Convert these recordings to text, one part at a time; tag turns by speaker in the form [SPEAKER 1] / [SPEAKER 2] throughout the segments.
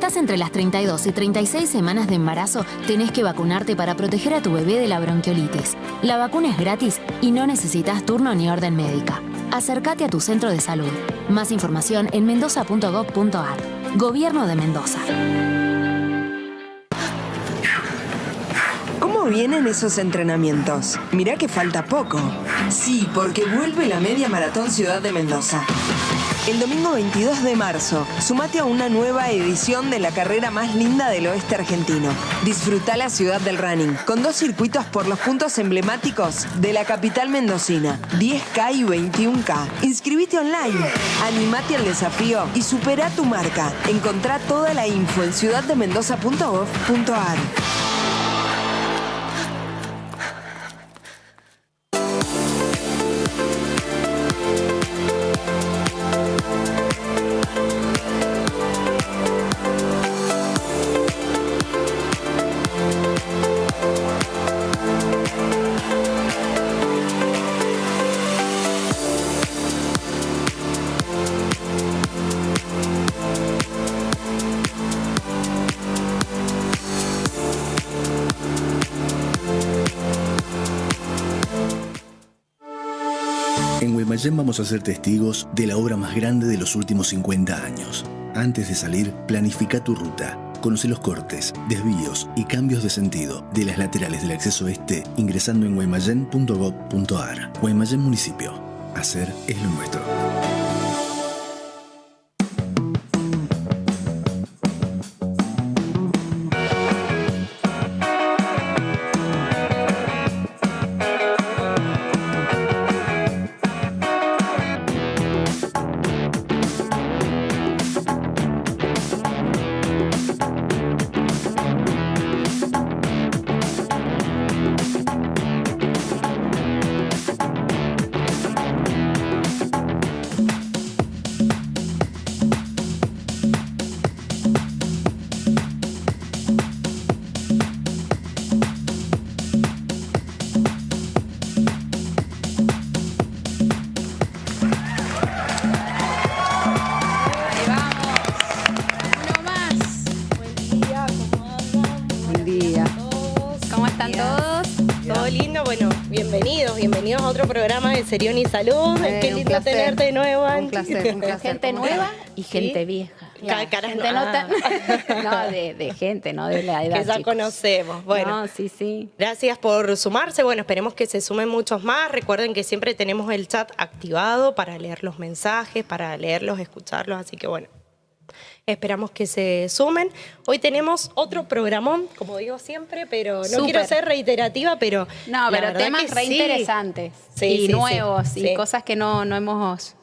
[SPEAKER 1] estás entre las 32 y 36 semanas de embarazo, tenés que vacunarte para proteger a tu bebé de la bronquiolitis. La vacuna es gratis y no necesitas turno ni orden médica. Acércate a tu centro de salud. Más información en mendoza.gov.ar. Gobierno de Mendoza.
[SPEAKER 2] ¿Cómo vienen esos entrenamientos? Mirá que falta poco. Sí, porque vuelve la Media Maratón Ciudad de Mendoza. El domingo 22 de marzo, sumate a una nueva edición de la carrera más linda del oeste argentino. Disfrutá la ciudad del running, con 2 circuitos por los puntos emblemáticos de la capital mendocina, 10K y 21K. Inscribite online, animate al desafío y supera tu marca. Encontrá toda la info en ciudaddemendoza.gov.ar.
[SPEAKER 3] En Guaymallén vamos a ser testigos de la obra más grande de los últimos 50 años. Antes de salir, planifica tu ruta. Conoce los cortes, desvíos y cambios de sentido de las laterales del acceso este ingresando en guaymallén.gov.ar. Guaymallén Municipio. Hacer es lo nuestro.
[SPEAKER 4] Serioni Salud, qué lindo
[SPEAKER 5] placer.
[SPEAKER 4] tenerte de nuevo, Angie.
[SPEAKER 5] Un placer.
[SPEAKER 4] Gente nueva
[SPEAKER 5] y gente vieja.
[SPEAKER 4] Gente
[SPEAKER 5] de gente, no de la edad,
[SPEAKER 4] que ya
[SPEAKER 5] chicos.
[SPEAKER 4] conocemos. Bueno,
[SPEAKER 5] no, sí.
[SPEAKER 4] Gracias por sumarse. Bueno, esperemos que se sumen muchos más. Recuerden que siempre tenemos el chat activado para leer los mensajes, para leerlos, escucharlos. Así que bueno, esperamos que se sumen. Hoy tenemos otro programón, como digo siempre, pero no quiero ser reiterativa, pero
[SPEAKER 5] no, pero temas re interesantes y nuevos y cosas que no hemos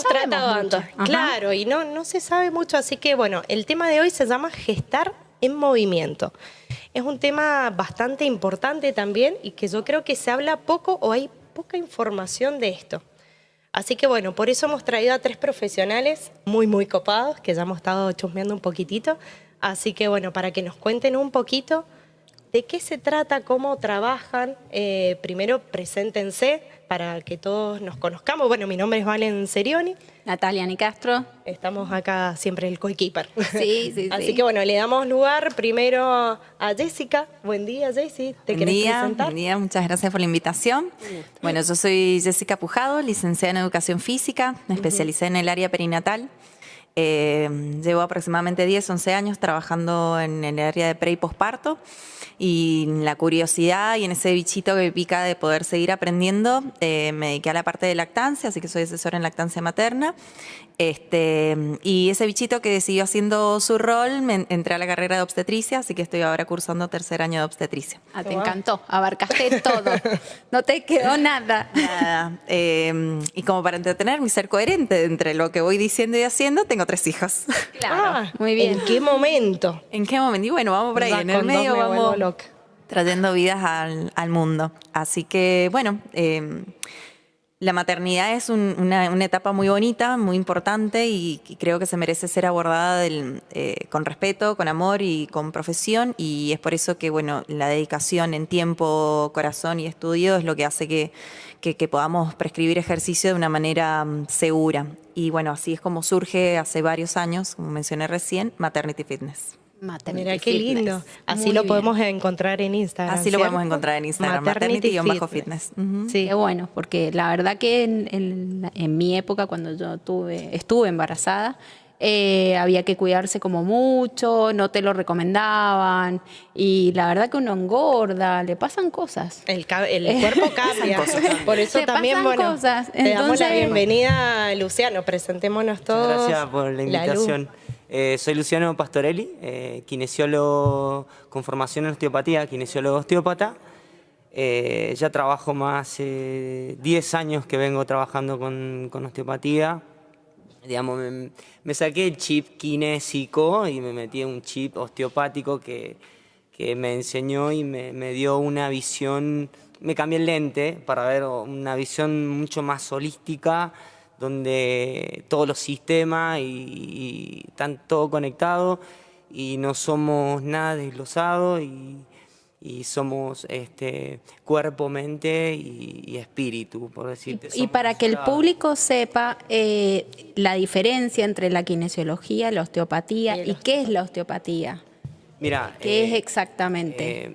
[SPEAKER 4] tratado antes. Claro, y no se sabe mucho, así que bueno, el tema de hoy se llama Gestar en Movimiento. Es un tema bastante importante también y que yo creo que se habla poco o hay poca información de esto. Así que bueno, por eso hemos traído a 3 profesionales muy copados, que ya hemos estado chusmeando un poquitito. Así que bueno, para que nos cuenten un poquito de qué se trata, cómo trabajan. Primero, preséntense para que todos nos conozcamos. Bueno, mi nombre es Valen Serioni.
[SPEAKER 5] Natalia Nicastro.
[SPEAKER 4] Estamos acá siempre el coequiper.
[SPEAKER 5] Sí.
[SPEAKER 4] Así que bueno, le damos lugar primero a Jessica. Buen día, Jessy. ¿Te querés presentar?
[SPEAKER 6] Buen día, muchas gracias por la invitación. Bueno, yo soy Jessica Pujado, licenciada en Educación Física, me especialicé en el área perinatal. Llevo aproximadamente 11 años trabajando en el área de pre y posparto. Y la curiosidad y en ese bichito que me pica de poder seguir aprendiendo, me dediqué a la parte de lactancia, así que soy asesora en lactancia materna. Y ese bichito que siguió haciendo su rol, entré a la carrera de obstetricia, así que estoy ahora cursando 3er año de obstetricia.
[SPEAKER 5] Te encantó, abarcaste todo, no te quedó nada.
[SPEAKER 6] Nada. Y como para entretenerme y ser coherente entre lo que voy diciendo y haciendo, tengo 3 hijos.
[SPEAKER 5] Claro, muy bien.
[SPEAKER 4] ¿En qué momento?
[SPEAKER 6] ¿En qué momento? Y bueno, vamos por ahí, en el medio vamos trayendo vidas al mundo. Así que, bueno, La maternidad es una etapa muy bonita, muy importante y creo que se merece ser abordada con respeto, con amor y con profesión, y es por eso que bueno, la dedicación en tiempo, corazón y estudio es lo que hace que podamos prescribir ejercicio de una manera segura. Y bueno, así es como surge hace varios años, como mencioné recién, Maternity Fitness.
[SPEAKER 4] Mira qué lindo. Así lo podemos encontrar en Instagram.
[SPEAKER 6] Así lo podemos encontrar en Instagram, Maternity-Fitness.
[SPEAKER 5] Sí. Qué bueno, porque la verdad que en mi época, cuando yo estuve embarazada, había que cuidarse como mucho, no te lo recomendaban, y la verdad que uno engorda, le pasan cosas.
[SPEAKER 4] El cuerpo cambia. Por eso también, bueno,
[SPEAKER 5] cosas.
[SPEAKER 4] Te damos la bienvenida, Luciano. Presentémonos todos.
[SPEAKER 7] Muchas gracias por la invitación. Soy Luciano Pastorelli, kinesiólogo con formación en osteopatía, kinesiólogo osteópata. Ya trabajo más 10 años que vengo trabajando con osteopatía. Digamos, me saqué el chip kinésico y me metí en un chip osteopático que me enseñó y me dio una visión, me cambié el lente para ver una visión mucho más holística, donde todos los sistemas y están todo conectados y no somos nada desglosados y somos cuerpo, mente y espíritu, por decirte.
[SPEAKER 5] Y para que el público sepa la diferencia entre la kinesiología, la osteopatía y qué es la osteopatía.
[SPEAKER 7] Mira,
[SPEAKER 5] ¿Qué es exactamente?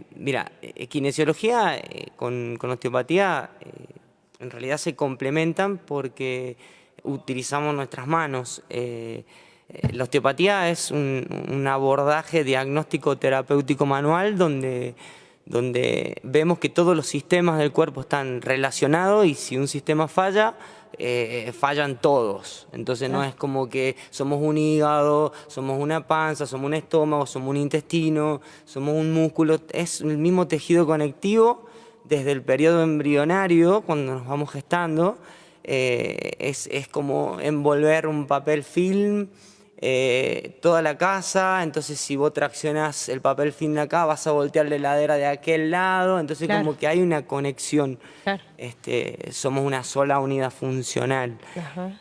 [SPEAKER 7] Kinesiología con osteopatía en realidad se complementan porque utilizamos nuestras manos. La osteopatía es un abordaje diagnóstico terapéutico manual donde vemos que todos los sistemas del cuerpo están relacionados y si un sistema falla, fallan todos. Entonces no es como que somos un hígado, somos una panza, somos un estómago, somos un intestino, somos un músculo. Es el mismo tejido conectivo desde el periodo embrionario, cuando nos vamos gestando. Es como envolver un papel film toda la casa, entonces si vos traccionás el papel film de acá vas a voltear la heladera de aquel lado, entonces como que hay una conexión, somos una sola unidad funcional.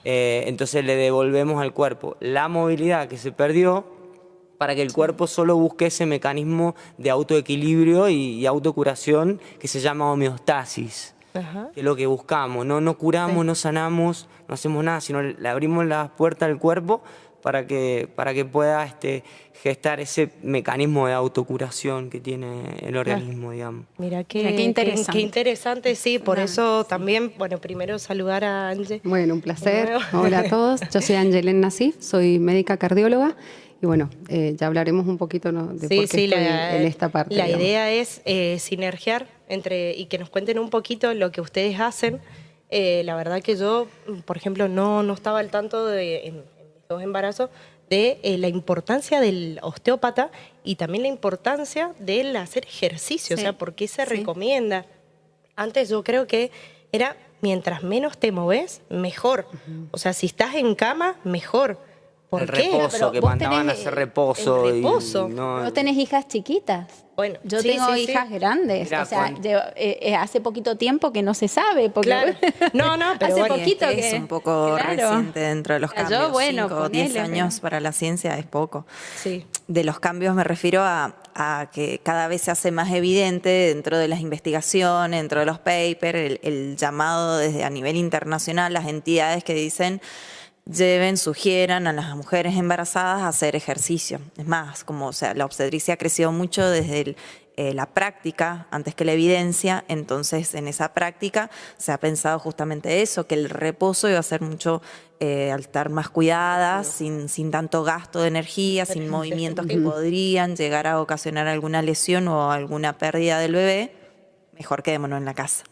[SPEAKER 7] Entonces le devolvemos al cuerpo la movilidad que se perdió para que el cuerpo solo busque ese mecanismo de autoequilibrio y autocuración que se llama homeostasis. Que es lo que buscamos, no curamos, no sanamos, no hacemos nada, sino le abrimos las puertas al cuerpo para que pueda gestar ese mecanismo de autocuración que tiene el organismo, digamos.
[SPEAKER 4] Mira qué interesante. Qué interesante, sí, por eso también, bueno, primero saludar a Ángel.
[SPEAKER 8] Bueno, un placer. Hola a todos, yo soy Angelén Nasif, soy médica cardióloga. Y bueno, ya hablaremos un poquito, ¿no?, de por qué estoy en esta parte.
[SPEAKER 4] La idea es sinergiar y que nos cuenten un poquito lo que ustedes hacen. La verdad que yo, por ejemplo, no estaba al tanto en mis 2 embarazos de la importancia del osteópata y también la importancia del hacer ejercicio, o sea, por qué se recomienda. Antes yo creo que era mientras menos te moves, mejor. O sea, si estás en cama, mejor. ¿Por qué?
[SPEAKER 7] Reposo, que mandaban a hacer reposo.
[SPEAKER 5] Reposo. Vos tenés hijas chiquitas.
[SPEAKER 4] Bueno,
[SPEAKER 5] yo tengo hijas grandes. Mirá, o sea, hace poquito tiempo que no se sabe. Porque
[SPEAKER 4] claro. No, pero
[SPEAKER 5] hace poquito que
[SPEAKER 6] es un poco reciente dentro de los cambios. 5 o 10 años para la ciencia es poco.
[SPEAKER 4] Sí.
[SPEAKER 6] De los cambios me refiero a que cada vez se hace más evidente dentro de las investigaciones, dentro de los papers, el llamado desde a nivel internacional, las entidades que dicen sugieran a las mujeres embarazadas a hacer ejercicio. Es más, la obstetricia ha crecido mucho desde la práctica antes que la evidencia, entonces en esa práctica se ha pensado justamente eso, que el reposo iba a ser mucho al estar más cuidadas, sin tanto gasto de energía, sin movimientos que podrían llegar a ocasionar alguna lesión o alguna pérdida del bebé, mejor quedémonos en la casa.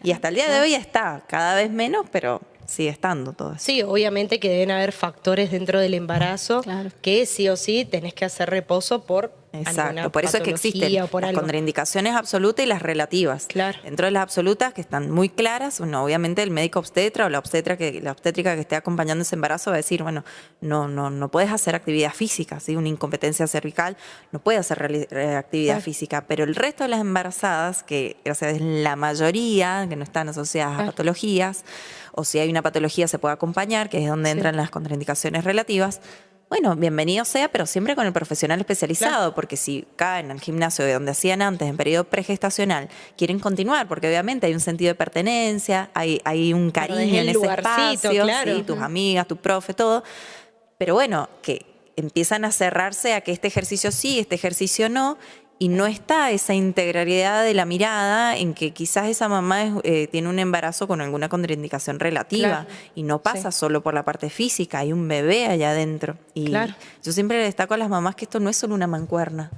[SPEAKER 6] Y hasta el día de hoy está cada vez menos, pero sigue estando todo eso.
[SPEAKER 4] Sí, obviamente que deben haber factores dentro del embarazo que sí o sí tenés que hacer reposo por
[SPEAKER 6] Exacto, por eso es que existen las contraindicaciones absolutas y las relativas.
[SPEAKER 4] Claro.
[SPEAKER 6] Dentro de las absolutas, que están muy claras, bueno, obviamente el médico obstetra o la obstétrica que esté acompañando ese embarazo va a decir, bueno, no puedes hacer actividad física, ¿sí? Una incompetencia cervical no puede hacer actividad física, pero el resto de las embarazadas, que gracias a la mayoría, que no están asociadas a patologías, o si hay una patología se puede acompañar, que es donde entran las contraindicaciones relativas. Bueno, bienvenido sea, pero siempre con el profesional especializado, porque si caen al gimnasio de donde hacían antes, en periodo pregestacional, quieren continuar, porque obviamente hay un sentido de pertenencia, hay un cariño en ese espacio,
[SPEAKER 4] claro.
[SPEAKER 6] ¿sí? Tus amigas, tu profe, todo. Pero bueno, que empiezan a cerrarse a que este ejercicio sí, este ejercicio no, y no está esa integralidad de la mirada en que quizás esa mamá tiene un embarazo con alguna contraindicación relativa y no pasa solo por la parte física, hay un bebé allá adentro. Y yo siempre le destaco a las mamás que esto no es solo una mancuerna.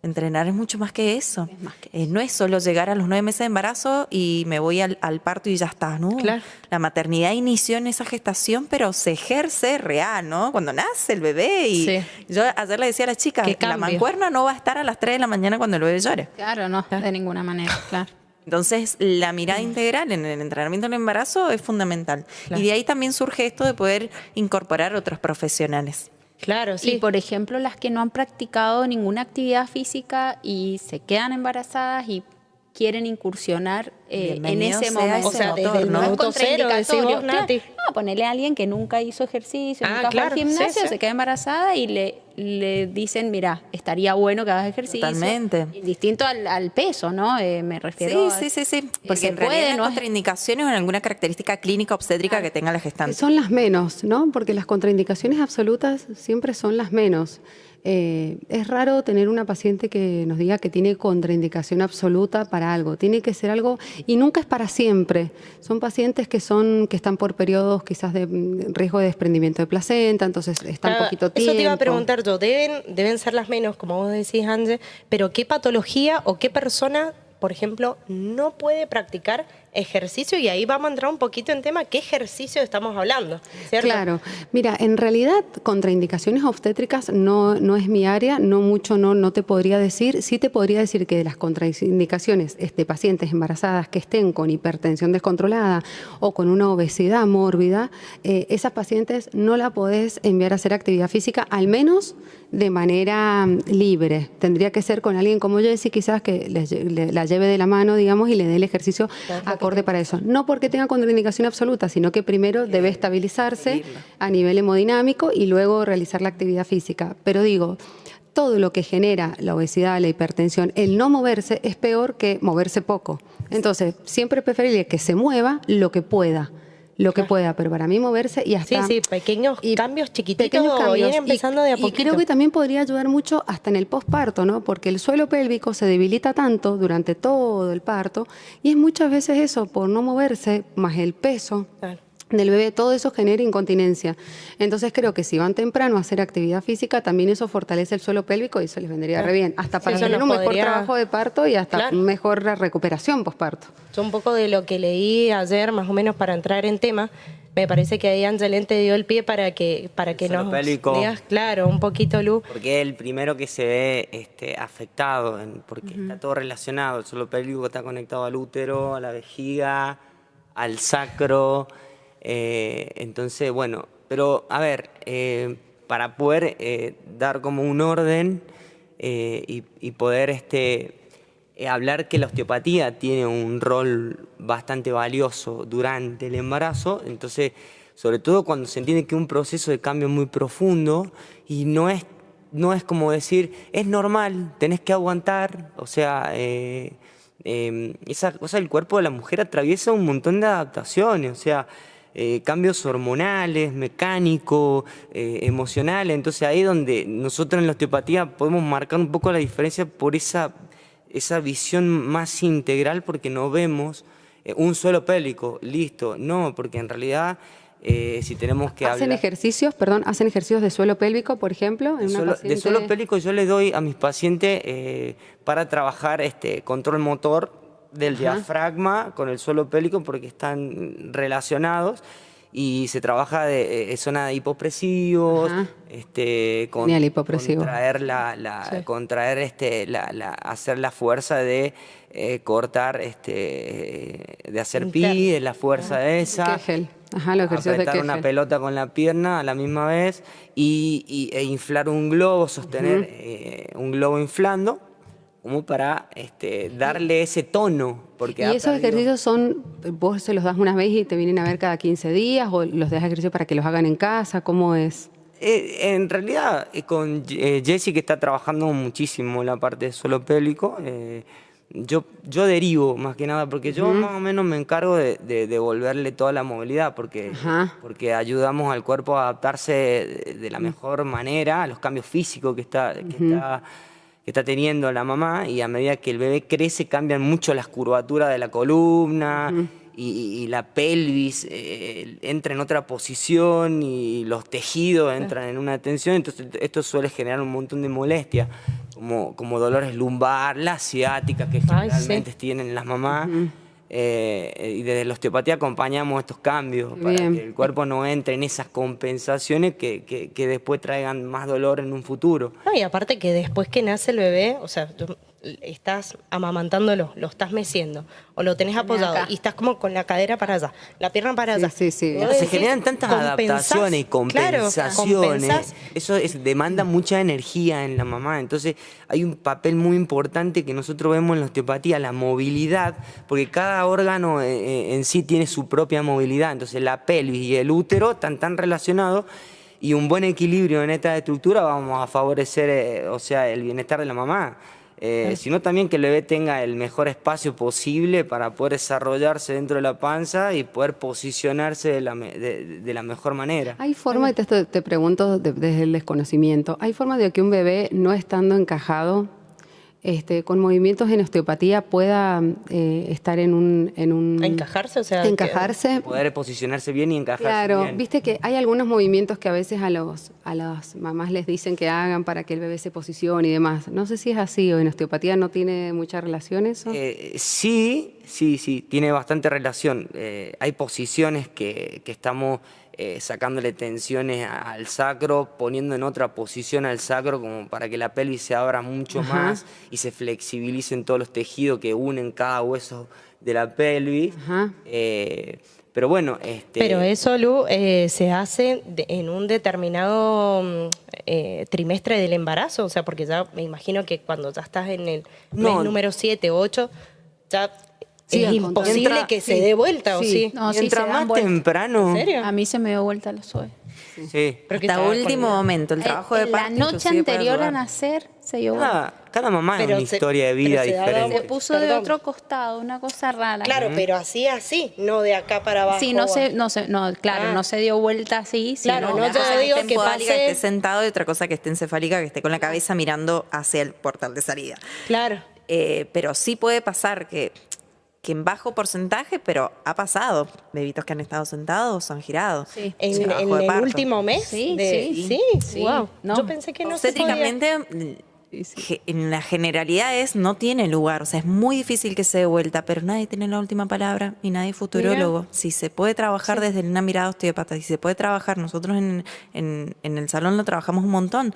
[SPEAKER 6] Entrenar es mucho más que eso. No es solo llegar a los 9 meses de embarazo y me voy al parto y ya está, ¿no?
[SPEAKER 4] Claro.
[SPEAKER 6] La maternidad inició en esa gestación, pero se ejerce real, ¿no? Cuando nace el bebé. Y yo ayer le decía a las chicas, la mancuerna no va a estar a las 3 de la mañana cuando el bebé llore.
[SPEAKER 5] Claro, no, de ninguna manera, claro.
[SPEAKER 6] Entonces, la mirada integral en el entrenamiento del embarazo es fundamental. Claro. Y de ahí también surge esto de poder incorporar otros profesionales.
[SPEAKER 4] Claro, sí.
[SPEAKER 5] Y por ejemplo, las que no han practicado ninguna actividad física y se quedan embarazadas y quieren incursionar en ese momento.
[SPEAKER 4] O sea, desde el minuto cero, decimos, Nati.
[SPEAKER 5] No, ponerle a alguien que nunca hizo ejercicio, nunca fue al gimnasio, se queda embarazada y le dicen, mira, estaría bueno que hagas ejercicio.
[SPEAKER 6] Totalmente.
[SPEAKER 5] Distinto al peso, ¿no? Me refiero
[SPEAKER 6] Sí. Porque en realidad las contraindicaciones o alguna característica clínica obstétrica que tenga la gestante.
[SPEAKER 8] Son las menos, ¿no? Porque las contraindicaciones absolutas siempre son las menos. Es raro tener una paciente que nos diga que tiene contraindicación absoluta para algo. Tiene que ser algo, y nunca es para siempre. Son pacientes que están por periodos quizás de riesgo de desprendimiento de placenta, entonces están poquito tiempo.
[SPEAKER 4] Eso te iba a preguntar yo. Deben ser las menos, como vos decís, Ángel, pero ¿qué patología o qué persona, por ejemplo, no puede practicar ejercicio? Y ahí vamos a entrar un poquito en tema, ¿qué ejercicio estamos hablando? ¿Cierto?
[SPEAKER 8] Claro. Mira, en realidad contraindicaciones obstétricas no es mi área, no te podría decir. Sí te podría decir que de las contraindicaciones de pacientes embarazadas que estén con hipertensión descontrolada o con una obesidad mórbida, esas pacientes no la podés enviar a hacer actividad física, al menos de manera libre. Tendría que ser con alguien como Jessy, quizás que la lleve de la mano, digamos, y le dé el ejercicio acorde para eso. No porque tenga contraindicación absoluta, sino que primero debe estabilizarse a nivel hemodinámico y luego realizar la actividad física. Pero digo, todo lo que genera la obesidad, la hipertensión, el no moverse es peor que moverse poco. Entonces, siempre preferible que se mueva lo que pueda. Pero para mí moverse y hasta...
[SPEAKER 4] Sí, pequeños cambios chiquititos o ir empezando de a poquito.
[SPEAKER 8] Y creo que también podría ayudar mucho hasta en el posparto, ¿no? Porque el suelo pélvico se debilita tanto durante todo el parto y es muchas veces eso, por no moverse, más el peso del bebé, todo eso genera incontinencia. Entonces creo que si van temprano a hacer actividad física, también eso fortalece el suelo pélvico y eso les vendría re bien. Hasta para tener un mejor trabajo de parto y hasta mejor recuperación posparto.
[SPEAKER 4] Yo un poco de lo que leí ayer, más o menos para entrar en tema, me parece que ahí Angelén te dio el pie para que nos digas, un poquito, Lu.
[SPEAKER 7] Porque es el primero que se ve afectado, porque está todo relacionado. El suelo pélvico está conectado al útero, a la vejiga, al sacro. Entonces, bueno, pero a ver, para poder dar como un orden y poder hablar que la osteopatía tiene un rol bastante valioso durante el embarazo, entonces, sobre todo cuando se entiende que es un proceso de cambio muy profundo y no es como decir, es normal, tenés que aguantar, o sea... esa cosa del cuerpo de la mujer atraviesa un montón de adaptaciones, o sea, cambios hormonales, mecánicos, emocionales. Entonces ahí es donde nosotros en la osteopatía podemos marcar un poco la diferencia por esa visión más integral, porque no vemos un suelo pélvico, listo, no, porque en realidad... si tenemos que
[SPEAKER 8] ¿Hacen ejercicios de suelo pélvico, por ejemplo?
[SPEAKER 7] De suelo pélvico yo le doy a mis pacientes para trabajar control motor del diafragma con el suelo pélvico, porque están relacionados. y se trabaja de zona de hipopresivos,
[SPEAKER 8] Genial, hipopresivo.
[SPEAKER 7] contraer hacer la fuerza de cortar, de hacer pi, de la fuerza esa.
[SPEAKER 8] Kegel. Ajá, los ejercicios de
[SPEAKER 7] Apretar
[SPEAKER 8] Kegel.
[SPEAKER 7] una pelota con la pierna a la misma vez e inflar un globo, sostener un globo inflando, como para darle ese tono. Porque
[SPEAKER 8] ¿Y esos ejercicios vos se los das una vez y te vienen a ver cada 15 días o los das ejercicio para que los hagan en casa? ¿Cómo es?
[SPEAKER 7] En realidad, con Jessy, que está trabajando muchísimo la parte de suelo pélvico, yo derivo más que nada, porque yo más o menos me encargo de devolverle toda la movilidad, porque ayudamos al cuerpo a adaptarse de la mejor manera a los cambios físicos que está teniendo la mamá, y a medida que el bebé crece cambian mucho las curvaturas de la columna y la pelvis entra en otra posición y los tejidos entran en una tensión, entonces esto suele generar un montón de molestias, como dolores lumbar, la ciática que generalmente tienen las mamás. Y desde la osteopatía acompañamos estos cambios para que el cuerpo no entre en esas compensaciones que después traigan más dolor en un futuro.
[SPEAKER 4] No, y aparte que después que nace el bebé, o sea, tú estás amamantándolo, lo estás meciendo, o lo tenés apoyado y estás como con la cadera para allá, la pierna para allá.
[SPEAKER 8] Sí.
[SPEAKER 7] Se generan tantas adaptaciones y compensaciones. Eso demanda mucha energía en la mamá. Entonces hay un papel muy importante que nosotros vemos en la osteopatía, la movilidad, porque cada órgano en sí tiene su propia movilidad. Entonces la pelvis y el útero están tan relacionados, y un buen equilibrio en esta estructura vamos a favorecer el bienestar de la mamá. Sino también que el bebé tenga el mejor espacio posible para poder desarrollarse dentro de la panza y poder posicionarse de la mejor manera.
[SPEAKER 8] ¿Hay forma, y te pregunto desde el desconocimiento, ¿hay forma de que un bebé no estando encajado, con movimientos en osteopatía pueda estar en un
[SPEAKER 4] ¿Encajarse? O sea,
[SPEAKER 8] encajarse.
[SPEAKER 7] Poder posicionarse bien y encajarse
[SPEAKER 8] Claro,
[SPEAKER 7] bien.
[SPEAKER 8] viste que hay algunos movimientos que a veces a las mamás les dicen que hagan para que el bebé se posicione y demás. No sé si es así, o en osteopatía no tiene mucha relación eso.
[SPEAKER 7] Sí, tiene bastante relación. Hay posiciones que estamos sacándole tensiones al sacro, poniendo en otra posición al sacro como para que la pelvis se abra mucho más y se flexibilicen todos los tejidos que unen cada hueso de la pelvis. Pero bueno,
[SPEAKER 4] Pero eso, Lu, se hace en un determinado trimestre del embarazo, o sea, porque ya me imagino que cuando ya estás en el mes número 7 o 8, ya es imposible que se dé vuelta, ¿o sí?
[SPEAKER 5] No,
[SPEAKER 7] mientras más temprano.
[SPEAKER 4] ¿En serio?
[SPEAKER 5] A mí se me dio vuelta los suelos.
[SPEAKER 7] Sí.
[SPEAKER 6] Hasta último momento, el trabajo de parto.
[SPEAKER 5] La noche anterior a nacer se dio vuelta.
[SPEAKER 7] Cada mamá es una historia de vida diferente.
[SPEAKER 5] Se puso de otro costado, una cosa rara.
[SPEAKER 4] Claro, pero así, no de acá para abajo.
[SPEAKER 5] Sí, no se dio vuelta así.
[SPEAKER 4] Claro,
[SPEAKER 6] Una
[SPEAKER 4] no
[SPEAKER 6] cosa
[SPEAKER 4] te
[SPEAKER 6] que
[SPEAKER 4] digo
[SPEAKER 6] esté en
[SPEAKER 4] que
[SPEAKER 6] podalica, que
[SPEAKER 4] pase.
[SPEAKER 6] esté sentado, y otra cosa que esté encefálica, que esté con la cabeza mirando hacia el portal de salida.
[SPEAKER 4] Claro.
[SPEAKER 6] Pero sí puede pasar que en bajo porcentaje, pero ha pasado. Bebitos que han estado sentados o han girado.
[SPEAKER 5] Sí.
[SPEAKER 4] ¿En el último mes?
[SPEAKER 5] Sí.
[SPEAKER 4] Wow.
[SPEAKER 5] No.
[SPEAKER 4] Yo pensé que no se podía.
[SPEAKER 6] Obstétricamente, en la generalidad no tiene lugar. O sea, es muy difícil que se dé vuelta, pero nadie tiene la última palabra y nadie es futurólogo.
[SPEAKER 4] Mira.
[SPEAKER 6] Si se puede trabajar desde una mirada osteópata, si se puede trabajar, nosotros en el salón lo trabajamos un montón.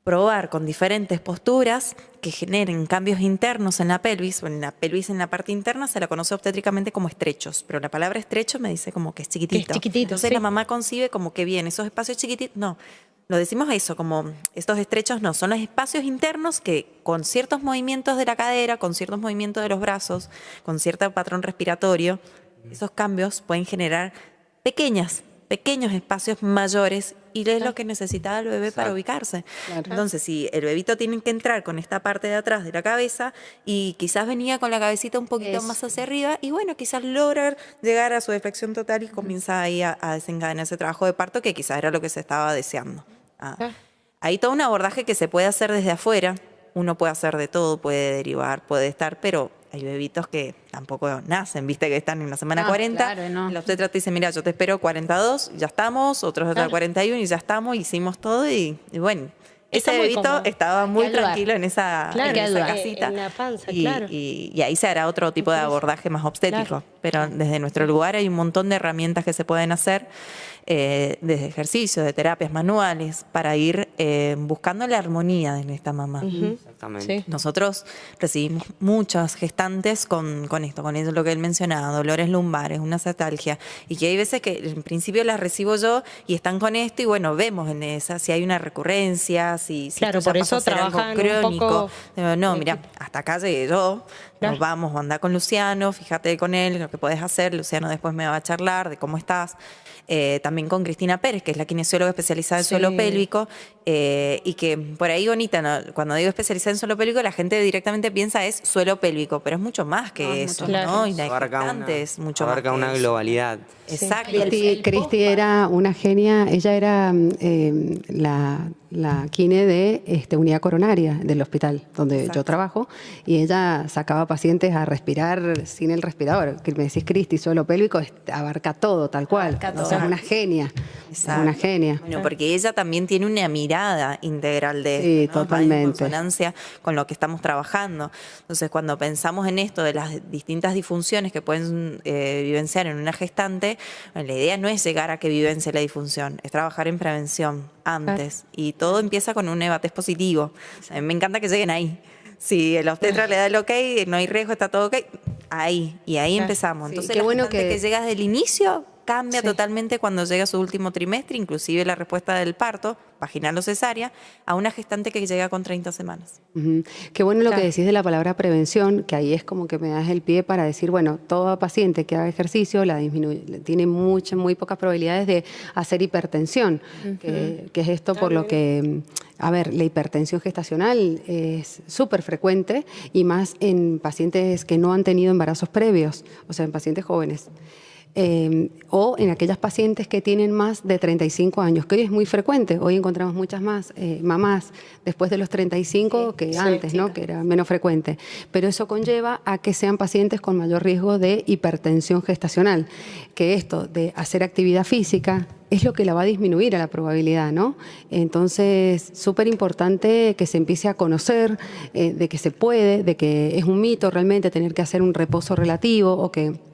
[SPEAKER 6] Probar con diferentes posturas que generen cambios internos en la pelvis, o en la pelvis en la parte interna se la conoce obstétricamente como estrechos, pero la palabra estrecho me dice como que es chiquitito.
[SPEAKER 4] Que es chiquitito,
[SPEAKER 6] Entonces la mamá concibe como que bien, esos espacios chiquititos, no, lo decimos a eso, como estos estrechos no, son los espacios internos que con ciertos movimientos de la cadera, con ciertos movimientos de los brazos, con cierto patrón respiratorio, esos cambios pueden generar pequeños espacios mayores, y es lo que necesitaba el bebé para ubicarse. Claro. Entonces, si el bebito tiene que entrar con esta parte de atrás de la cabeza y quizás venía con la cabecita un poquito más hacia arriba, y bueno, quizás logra llegar a su deflexión total y comienza ahí a desencadenar ese trabajo de parto que quizás era lo que se estaba deseando. Hay todo un abordaje que se puede hacer desde afuera. Uno puede hacer de todo, puede derivar, puede estar, pero hay bebitos que tampoco nacen, viste que están en la semana 40.
[SPEAKER 5] Claro, no.
[SPEAKER 6] El obstetra te dice, mira, yo te espero 42, ya estamos, otros hasta 41 y ya estamos, hicimos todo y bueno, ese bebito estaba muy tranquilo en esa casita.
[SPEAKER 4] En la panza,
[SPEAKER 6] y ahí se hará otro tipo de abordaje más obstétrico. pero desde nuestro lugar hay un montón de herramientas que se pueden hacer, desde ejercicios, de terapias manuales, para ir buscando la armonía en esta mamá.
[SPEAKER 7] Exactamente.
[SPEAKER 4] Sí.
[SPEAKER 6] Nosotros recibimos muchas gestantes con esto, con eso lo que él mencionaba, dolores lumbares, una cetalgia, y que hay veces que en principio las recibo yo y están con esto y bueno, vemos en esa si hay una recurrencia, si
[SPEAKER 4] Claro,
[SPEAKER 6] esto ya
[SPEAKER 4] por
[SPEAKER 6] pasa
[SPEAKER 4] eso
[SPEAKER 6] a ser algo
[SPEAKER 4] trabajan un
[SPEAKER 6] crónico.
[SPEAKER 4] poco-
[SPEAKER 6] Digo, no, mira, hasta acá llegué yo,
[SPEAKER 4] Claro.
[SPEAKER 6] nos vamos, anda con Luciano, fíjate con él lo que puedes hacer, Luciano después me va a charlar de cómo estás. También con Cristina Pérez, que es la kinesióloga especializada en
[SPEAKER 4] Sí.
[SPEAKER 6] suelo pélvico, y que por ahí bonita, ¿no? Cuando digo especializada en suelo pélvico, la gente directamente piensa es suelo pélvico, pero es mucho más que eso,
[SPEAKER 4] mucho más.
[SPEAKER 6] ¿no? Y la
[SPEAKER 7] Abarca
[SPEAKER 6] gestante es mucho más
[SPEAKER 7] abarca
[SPEAKER 6] que
[SPEAKER 7] una
[SPEAKER 6] eso.
[SPEAKER 7] globalidad.
[SPEAKER 6] Exacto.
[SPEAKER 8] Cristi era una genia, ella era la kine de unidad coronaria del hospital donde
[SPEAKER 6] Exacto.
[SPEAKER 8] yo trabajo, y ella sacaba pacientes a respirar sin el respirador. Que me decís, Cristi, suelo pélvico abarca todo, tal cual.
[SPEAKER 6] Abarca
[SPEAKER 8] O sea,
[SPEAKER 6] todo.
[SPEAKER 8] es una genia. Es
[SPEAKER 6] Exacto.
[SPEAKER 8] una genia.
[SPEAKER 6] Bueno, porque ella también tiene una mirada integral de
[SPEAKER 8] Sí,
[SPEAKER 6] esto, ¿no?
[SPEAKER 8] totalmente.
[SPEAKER 6] Va en consonancia con lo que estamos trabajando. Entonces, cuando pensamos en esto de las distintas disfunciones que pueden vivenciar en una gestante, bueno, la idea no es llegar a que vivencie la disfunción, es trabajar en prevención antes. Y todo empieza con un EVATES positivo. A mí me encanta que lleguen ahí. Si el obstetra le da el ok, no hay riesgo, está todo ok, ahí. Y ahí empezamos.
[SPEAKER 8] Sí,
[SPEAKER 6] Entonces,
[SPEAKER 8] qué
[SPEAKER 6] la
[SPEAKER 8] bueno
[SPEAKER 6] gestante que llega desde el inicio cambia
[SPEAKER 4] Sí.
[SPEAKER 6] totalmente cuando llega a su último trimestre, inclusive la respuesta del parto, vaginal o cesárea, a una gestante que llega con 30 semanas.
[SPEAKER 8] Ujú. Qué bueno lo
[SPEAKER 4] Claro.
[SPEAKER 8] que decís de la palabra prevención, que ahí es como que me das el pie para decir, bueno, toda paciente que haga ejercicio tiene muy pocas probabilidades de hacer hipertensión, que es esto por lo que, a ver, la hipertensión gestacional es súper frecuente y más en pacientes que no han tenido embarazos previos, o sea, en pacientes jóvenes. O en aquellas pacientes que tienen más de 35 años, que hoy es muy frecuente. Hoy encontramos muchas más mamás después de los 35 que antes, ¿no? Que era menos frecuente. Pero eso conlleva a que sean pacientes con mayor riesgo de hipertensión gestacional, que esto de hacer actividad física es lo que la va a disminuir a la probabilidad, ¿no? Entonces, súper importante que se empiece a conocer de que se puede, de que es un mito realmente tener que hacer un reposo relativo, o que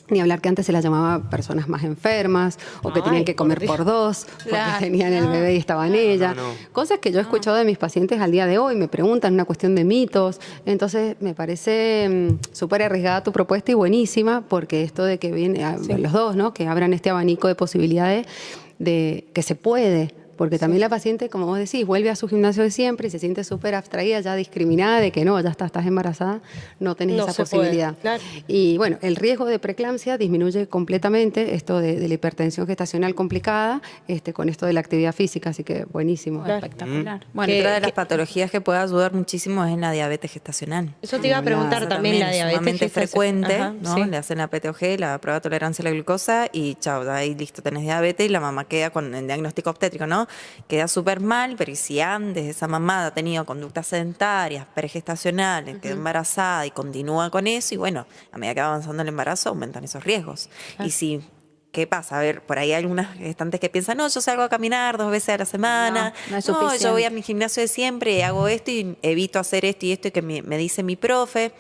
[SPEAKER 8] ni hablar que antes se las llamaba personas más enfermas, o que
[SPEAKER 4] Ay,
[SPEAKER 8] tenían que comer
[SPEAKER 4] por Dios.
[SPEAKER 8] por dos, porque
[SPEAKER 5] Claro.
[SPEAKER 8] tenían el bebé y estaban ella.
[SPEAKER 7] no.
[SPEAKER 8] Cosas que yo he escuchado de mis pacientes al día de hoy, me preguntan, una cuestión de mitos. Entonces, me parece súper arriesgada tu propuesta y buenísima, porque esto de que viene los dos, ¿no? Que abran este abanico de posibilidades de que se puede. Porque también la paciente, como vos decís, vuelve a su gimnasio de siempre y se siente súper abstraída, ya discriminada de que no, ya estás embarazada, no tenés
[SPEAKER 4] No
[SPEAKER 8] esa
[SPEAKER 4] se puede,
[SPEAKER 8] posibilidad.
[SPEAKER 4] claro.
[SPEAKER 8] Y bueno, el riesgo de preeclampsia disminuye completamente, esto de la hipertensión gestacional complicada, con esto de la actividad física, así que buenísimo.
[SPEAKER 5] Espectacular.
[SPEAKER 6] Bueno,
[SPEAKER 4] Que-
[SPEAKER 6] otra de las
[SPEAKER 4] que-
[SPEAKER 6] patologías que puede ayudar muchísimo es en la diabetes gestacional.
[SPEAKER 4] Eso te iba a preguntar
[SPEAKER 6] Eso
[SPEAKER 4] también, la
[SPEAKER 6] es
[SPEAKER 4] diabetes
[SPEAKER 6] sumamente
[SPEAKER 4] gestacional.
[SPEAKER 6] frecuente,
[SPEAKER 4] Ajá,
[SPEAKER 6] ¿no?
[SPEAKER 4] sí.
[SPEAKER 6] Le hacen la PTOG, la prueba de tolerancia a la glucosa, y chao, ahí listo, tenés diabetes, y la mamá queda con el diagnóstico obstétrico, ¿no? Queda súper mal, pero y si antes esa mamá ha tenido conductas sedentarias, pregestacionales, quedó embarazada y continúa con eso, y bueno, a medida que va avanzando el embarazo aumentan esos riesgos. Y si ¿qué pasa? A ver, por ahí hay algunas gestantes que piensan, no, yo salgo a caminar 2 veces a la semana,
[SPEAKER 5] No es
[SPEAKER 6] yo voy
[SPEAKER 5] suficiente.
[SPEAKER 6] a mi gimnasio de siempre y hago esto y evito hacer esto y esto y que me dice mi profe.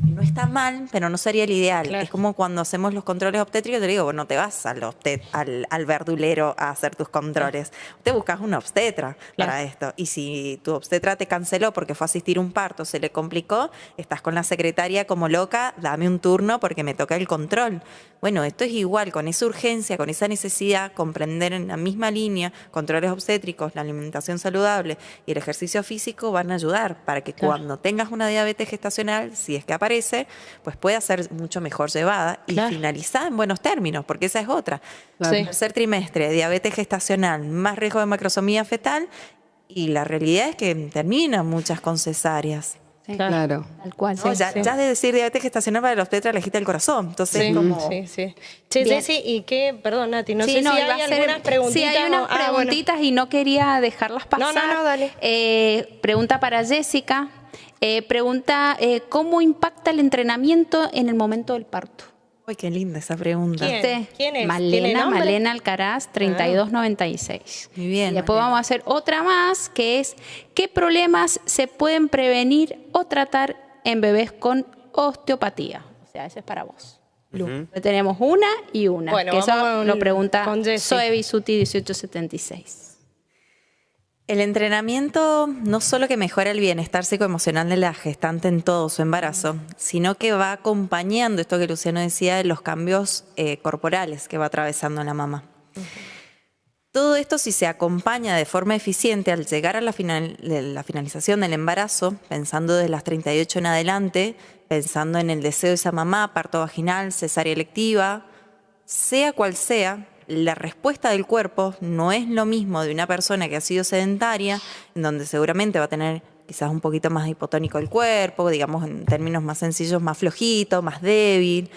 [SPEAKER 6] No está mal, pero no sería el ideal.
[SPEAKER 4] Claro.
[SPEAKER 6] Es como cuando hacemos los controles obstétricos, te digo, bueno, no te vas al verdulero a hacer tus controles. Te buscas una obstetra para esto. Y si tu obstetra te canceló porque fue a asistir a un parto, se le complicó, estás con la secretaria como loca, dame un turno porque me toca el control. Bueno, esto es igual, con esa urgencia, con esa necesidad, comprender en la misma línea, controles obstétricos, la alimentación saludable y el ejercicio físico van a ayudar para que cuando tengas una diabetes gestacional, si es que aparece, pues pueda ser mucho mejor llevada y finalizada en buenos términos, porque esa es otra.
[SPEAKER 4] Claro. Sí.
[SPEAKER 6] Tercer trimestre, diabetes gestacional, más riesgo de macrosomía fetal, y la realidad es que terminan muchas con cesáreas.
[SPEAKER 5] Sí,
[SPEAKER 8] Claro.
[SPEAKER 5] Tal cual.
[SPEAKER 6] ¿No? Ya de decir diabetes gestacional para el obstetra le agita el corazón. Entonces,
[SPEAKER 4] Sí,
[SPEAKER 6] como...
[SPEAKER 4] sí. Che,
[SPEAKER 5] Bien.
[SPEAKER 4] Jessy, ¿y qué? Perdón, Nati, no
[SPEAKER 5] Sí,
[SPEAKER 4] sé
[SPEAKER 5] no,
[SPEAKER 4] si
[SPEAKER 5] iba
[SPEAKER 4] hay
[SPEAKER 5] a ser-
[SPEAKER 4] algunas preguntitas.
[SPEAKER 5] Sí, hay unas
[SPEAKER 4] o- bueno.
[SPEAKER 5] preguntitas y no quería dejarlas pasar.
[SPEAKER 4] No, dale.
[SPEAKER 5] Pregunta para Jessica. Pregunta, ¿cómo impacta el entrenamiento en el momento del parto?
[SPEAKER 6] Uy, qué linda esa pregunta.
[SPEAKER 4] ¿Quién? ¿Quién es? ¿Tiene
[SPEAKER 5] Malena,
[SPEAKER 4] nombre?
[SPEAKER 5] Malena Alcaraz, 3296.
[SPEAKER 6] Muy bien,
[SPEAKER 5] Y después
[SPEAKER 6] Malena.
[SPEAKER 5] vamos a hacer otra más, que es, ¿qué problemas se pueden prevenir o tratar en bebés con osteopatía? O sea, ese es para vos. Tenemos una y una.
[SPEAKER 4] Bueno,
[SPEAKER 5] que eso
[SPEAKER 4] vamos
[SPEAKER 5] lo pregunta
[SPEAKER 4] con Jessy.
[SPEAKER 5] Zoe Bisuti 1876.
[SPEAKER 6] El entrenamiento no solo que mejora el bienestar psicoemocional de la gestante en todo su embarazo, sino que va acompañando esto que Luciano decía de los cambios corporales que va atravesando la mamá. Todo esto, si se acompaña de forma eficiente al llegar a la finalización del embarazo, pensando de las 38 en adelante, pensando en el deseo de esa mamá, parto vaginal, cesárea electiva, sea cual sea, la respuesta del cuerpo no es lo mismo de una persona que ha sido sedentaria, en donde seguramente va a tener quizás un poquito más hipotónico el cuerpo, digamos en términos más sencillos, más flojito, más débil,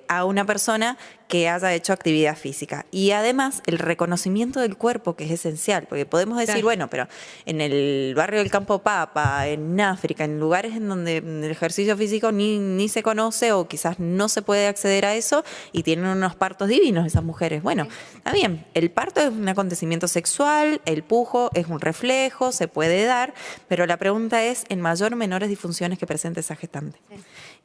[SPEAKER 6] a una persona que haya hecho actividad física. Y además el reconocimiento del cuerpo, que es esencial, porque podemos decir, bueno, pero en el barrio del Campo Papa, en África, en lugares en donde el ejercicio físico ni se conoce o quizás no se puede acceder a eso y tienen unos partos divinos esas mujeres. Bueno, está bien, el parto es un acontecimiento sexual, el pujo es un reflejo, se puede dar, pero la pregunta es en mayor o menores disfunciones que presente esa gestante.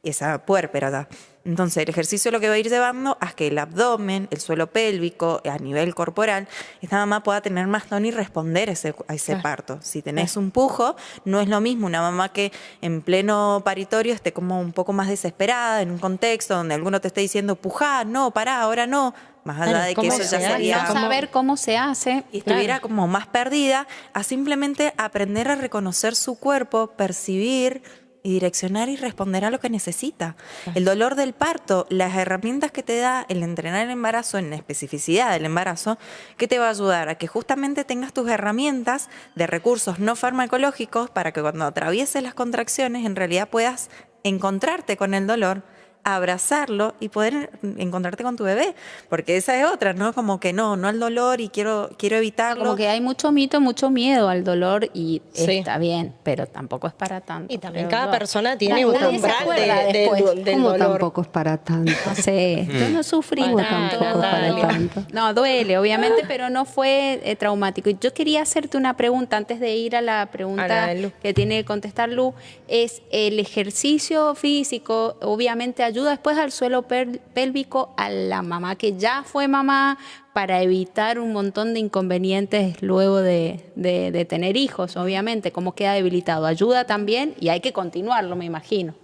[SPEAKER 6] Esa puérpera. Entonces, el ejercicio lo que va a ir llevando a que el abdomen, el suelo pélvico, a nivel corporal, esta mamá pueda tener más tono y responder a ese parto. Si tenés un pujo, no es lo mismo una mamá que en pleno paritorio esté como un poco más desesperada en un contexto donde alguno te esté diciendo, pujá, no, pará, ahora no. Más allá de que eso ya sería...
[SPEAKER 5] No saber cómo se hace.
[SPEAKER 6] Y estuviera como más perdida, a simplemente aprender a reconocer su cuerpo, percibir y direccionar y responder a lo que necesita. El dolor del parto, las herramientas que te da el entrenar el embarazo en la especificidad del embarazo, que te va a ayudar a que justamente tengas tus herramientas de recursos no farmacológicos para que cuando atravieses las contracciones en realidad puedas encontrarte con el dolor, abrazarlo y poder encontrarte con tu bebé, porque esa es otra, ¿no? Como que no al dolor y quiero evitarlo.
[SPEAKER 5] Como que hay mucho mito, mucho miedo al dolor y está bien, pero tampoco es para tanto.
[SPEAKER 4] Y también cada persona tiene un
[SPEAKER 5] Nadie se
[SPEAKER 4] umbral
[SPEAKER 5] acuerda
[SPEAKER 4] del
[SPEAKER 8] ¿Cómo
[SPEAKER 4] dolor.
[SPEAKER 8] tampoco es para tanto?
[SPEAKER 5] No sé, yo no sufrí
[SPEAKER 8] ¿Cómo
[SPEAKER 5] tanto.
[SPEAKER 8] tampoco es para tanto?
[SPEAKER 5] No, duele, obviamente, pero no fue traumático. Y yo quería hacerte una pregunta antes de ir a la pregunta
[SPEAKER 4] A la de Lu.
[SPEAKER 5] que tiene que contestar Lu. Es el ejercicio físico, obviamente ayuda después al suelo pélvico a la mamá que ya fue mamá para evitar un montón de inconvenientes luego de tener hijos, obviamente, cómo queda debilitado. Ayuda también y hay que continuarlo, me imagino.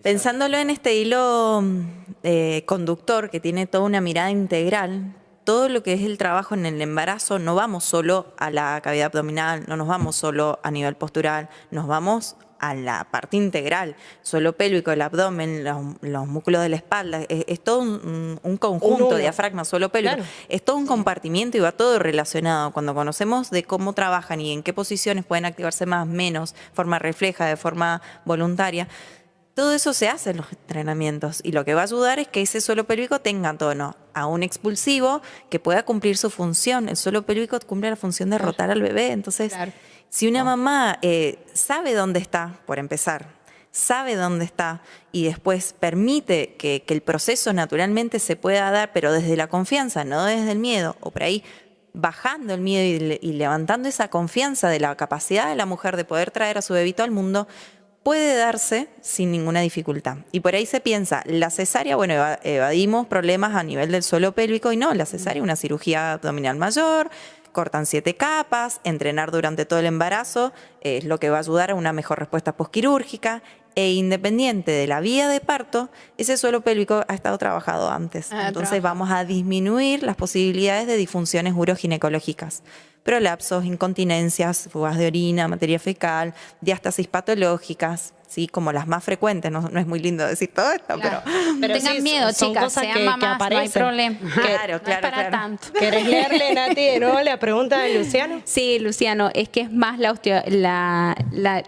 [SPEAKER 6] Pensándolo en este hilo conductor que tiene toda una mirada integral, todo lo que es el trabajo en el embarazo, no vamos solo a la cavidad abdominal, no nos vamos solo a nivel postural, nos vamos a la parte integral, suelo pélvico, el abdomen, los músculos de la espalda, es todo un conjunto, diafragma, suelo pélvico, claro. Es todo un compartimiento y va todo relacionado. Cuando conocemos de cómo trabajan y en qué posiciones pueden activarse más, menos, de forma refleja, de forma voluntaria, todo eso se hace en los entrenamientos y lo que va a ayudar es que ese suelo pélvico tenga tono a un expulsivo que pueda cumplir su función. El suelo pélvico cumple la función de rotar al bebé, entonces si una mamá sabe dónde está, por empezar, sabe dónde está y después permite que el proceso naturalmente se pueda dar, pero desde la confianza, no desde el miedo, o por ahí bajando el miedo y levantando esa confianza de la capacidad de la mujer de poder traer a su bebito al mundo, puede darse sin ninguna dificultad. Y por ahí se piensa, la cesárea, bueno, evadimos problemas a nivel del suelo pélvico y no, la cesárea es una cirugía abdominal mayor, cortan 7 capas, entrenar durante todo el embarazo es lo que va a ayudar a una mejor respuesta posquirúrgica e independiente de la vía de parto, ese suelo pélvico ha estado trabajado antes. Entonces vamos a disminuir las posibilidades de disfunciones uroginecológicas. Prolapsos, incontinencias, fugas de orina, materia fecal, diástasis patológicas, ¿sí? Como las más frecuentes, no es muy lindo decir todo esto,
[SPEAKER 5] pero tengan miedo, chicas, sean mamás, no hay problema.
[SPEAKER 6] Claro,
[SPEAKER 5] no es para tanto.
[SPEAKER 4] ¿Querés leerle, Nati, de nuevo la pregunta de Luciano?
[SPEAKER 5] Sí, Luciano, es que es más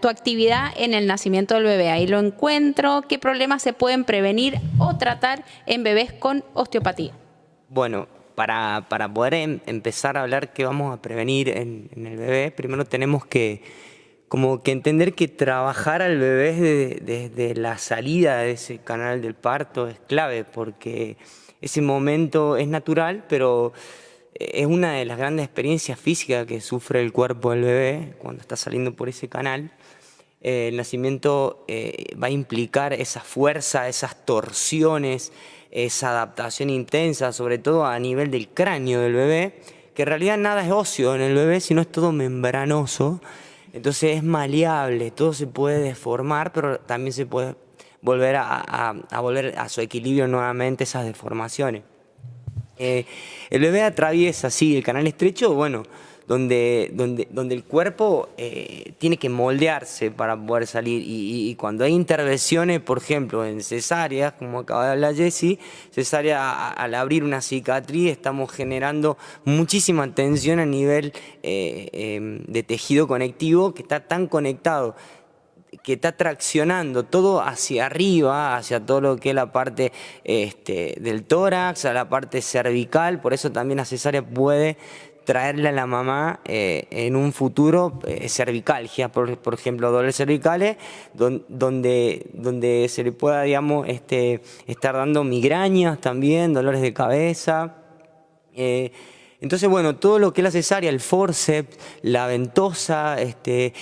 [SPEAKER 5] tu actividad en el nacimiento del bebé. Ahí lo encuentro. ¿Qué problemas se pueden prevenir o tratar en bebés con osteopatía?
[SPEAKER 7] Bueno, para poder empezar a hablar qué vamos a prevenir en el bebé, primero tenemos que entender que trabajar al bebé desde la salida de ese canal del parto es clave, porque ese momento es natural, pero es una de las grandes experiencias físicas que sufre el cuerpo del bebé cuando está saliendo por ese canal. El nacimiento va a implicar esa fuerza, esas torsiones, esa adaptación intensa, sobre todo a nivel del cráneo del bebé, que en realidad nada es óseo en el bebé, sino es todo membranoso. Entonces es maleable, todo se puede deformar, pero también se puede volver a volver a su equilibrio nuevamente esas deformaciones. El bebé atraviesa, sí, el canal estrecho, bueno, donde el cuerpo tiene que moldearse para poder salir. Y cuando hay intervenciones, por ejemplo, en cesáreas, como acaba de hablar Jessy, cesárea, al abrir una cicatriz estamos generando muchísima tensión a nivel de tejido conectivo que está tan conectado, que está traccionando todo hacia arriba, hacia todo lo que es la parte del tórax, a la parte cervical. Por eso también la cesárea puede traerle a la mamá en un futuro cervicalgia, por ejemplo, dolores cervicales, donde se le pueda, digamos, estar dando migrañas también, dolores de cabeza. Entonces, bueno, todo lo que es la cesárea, el forceps, la ventosa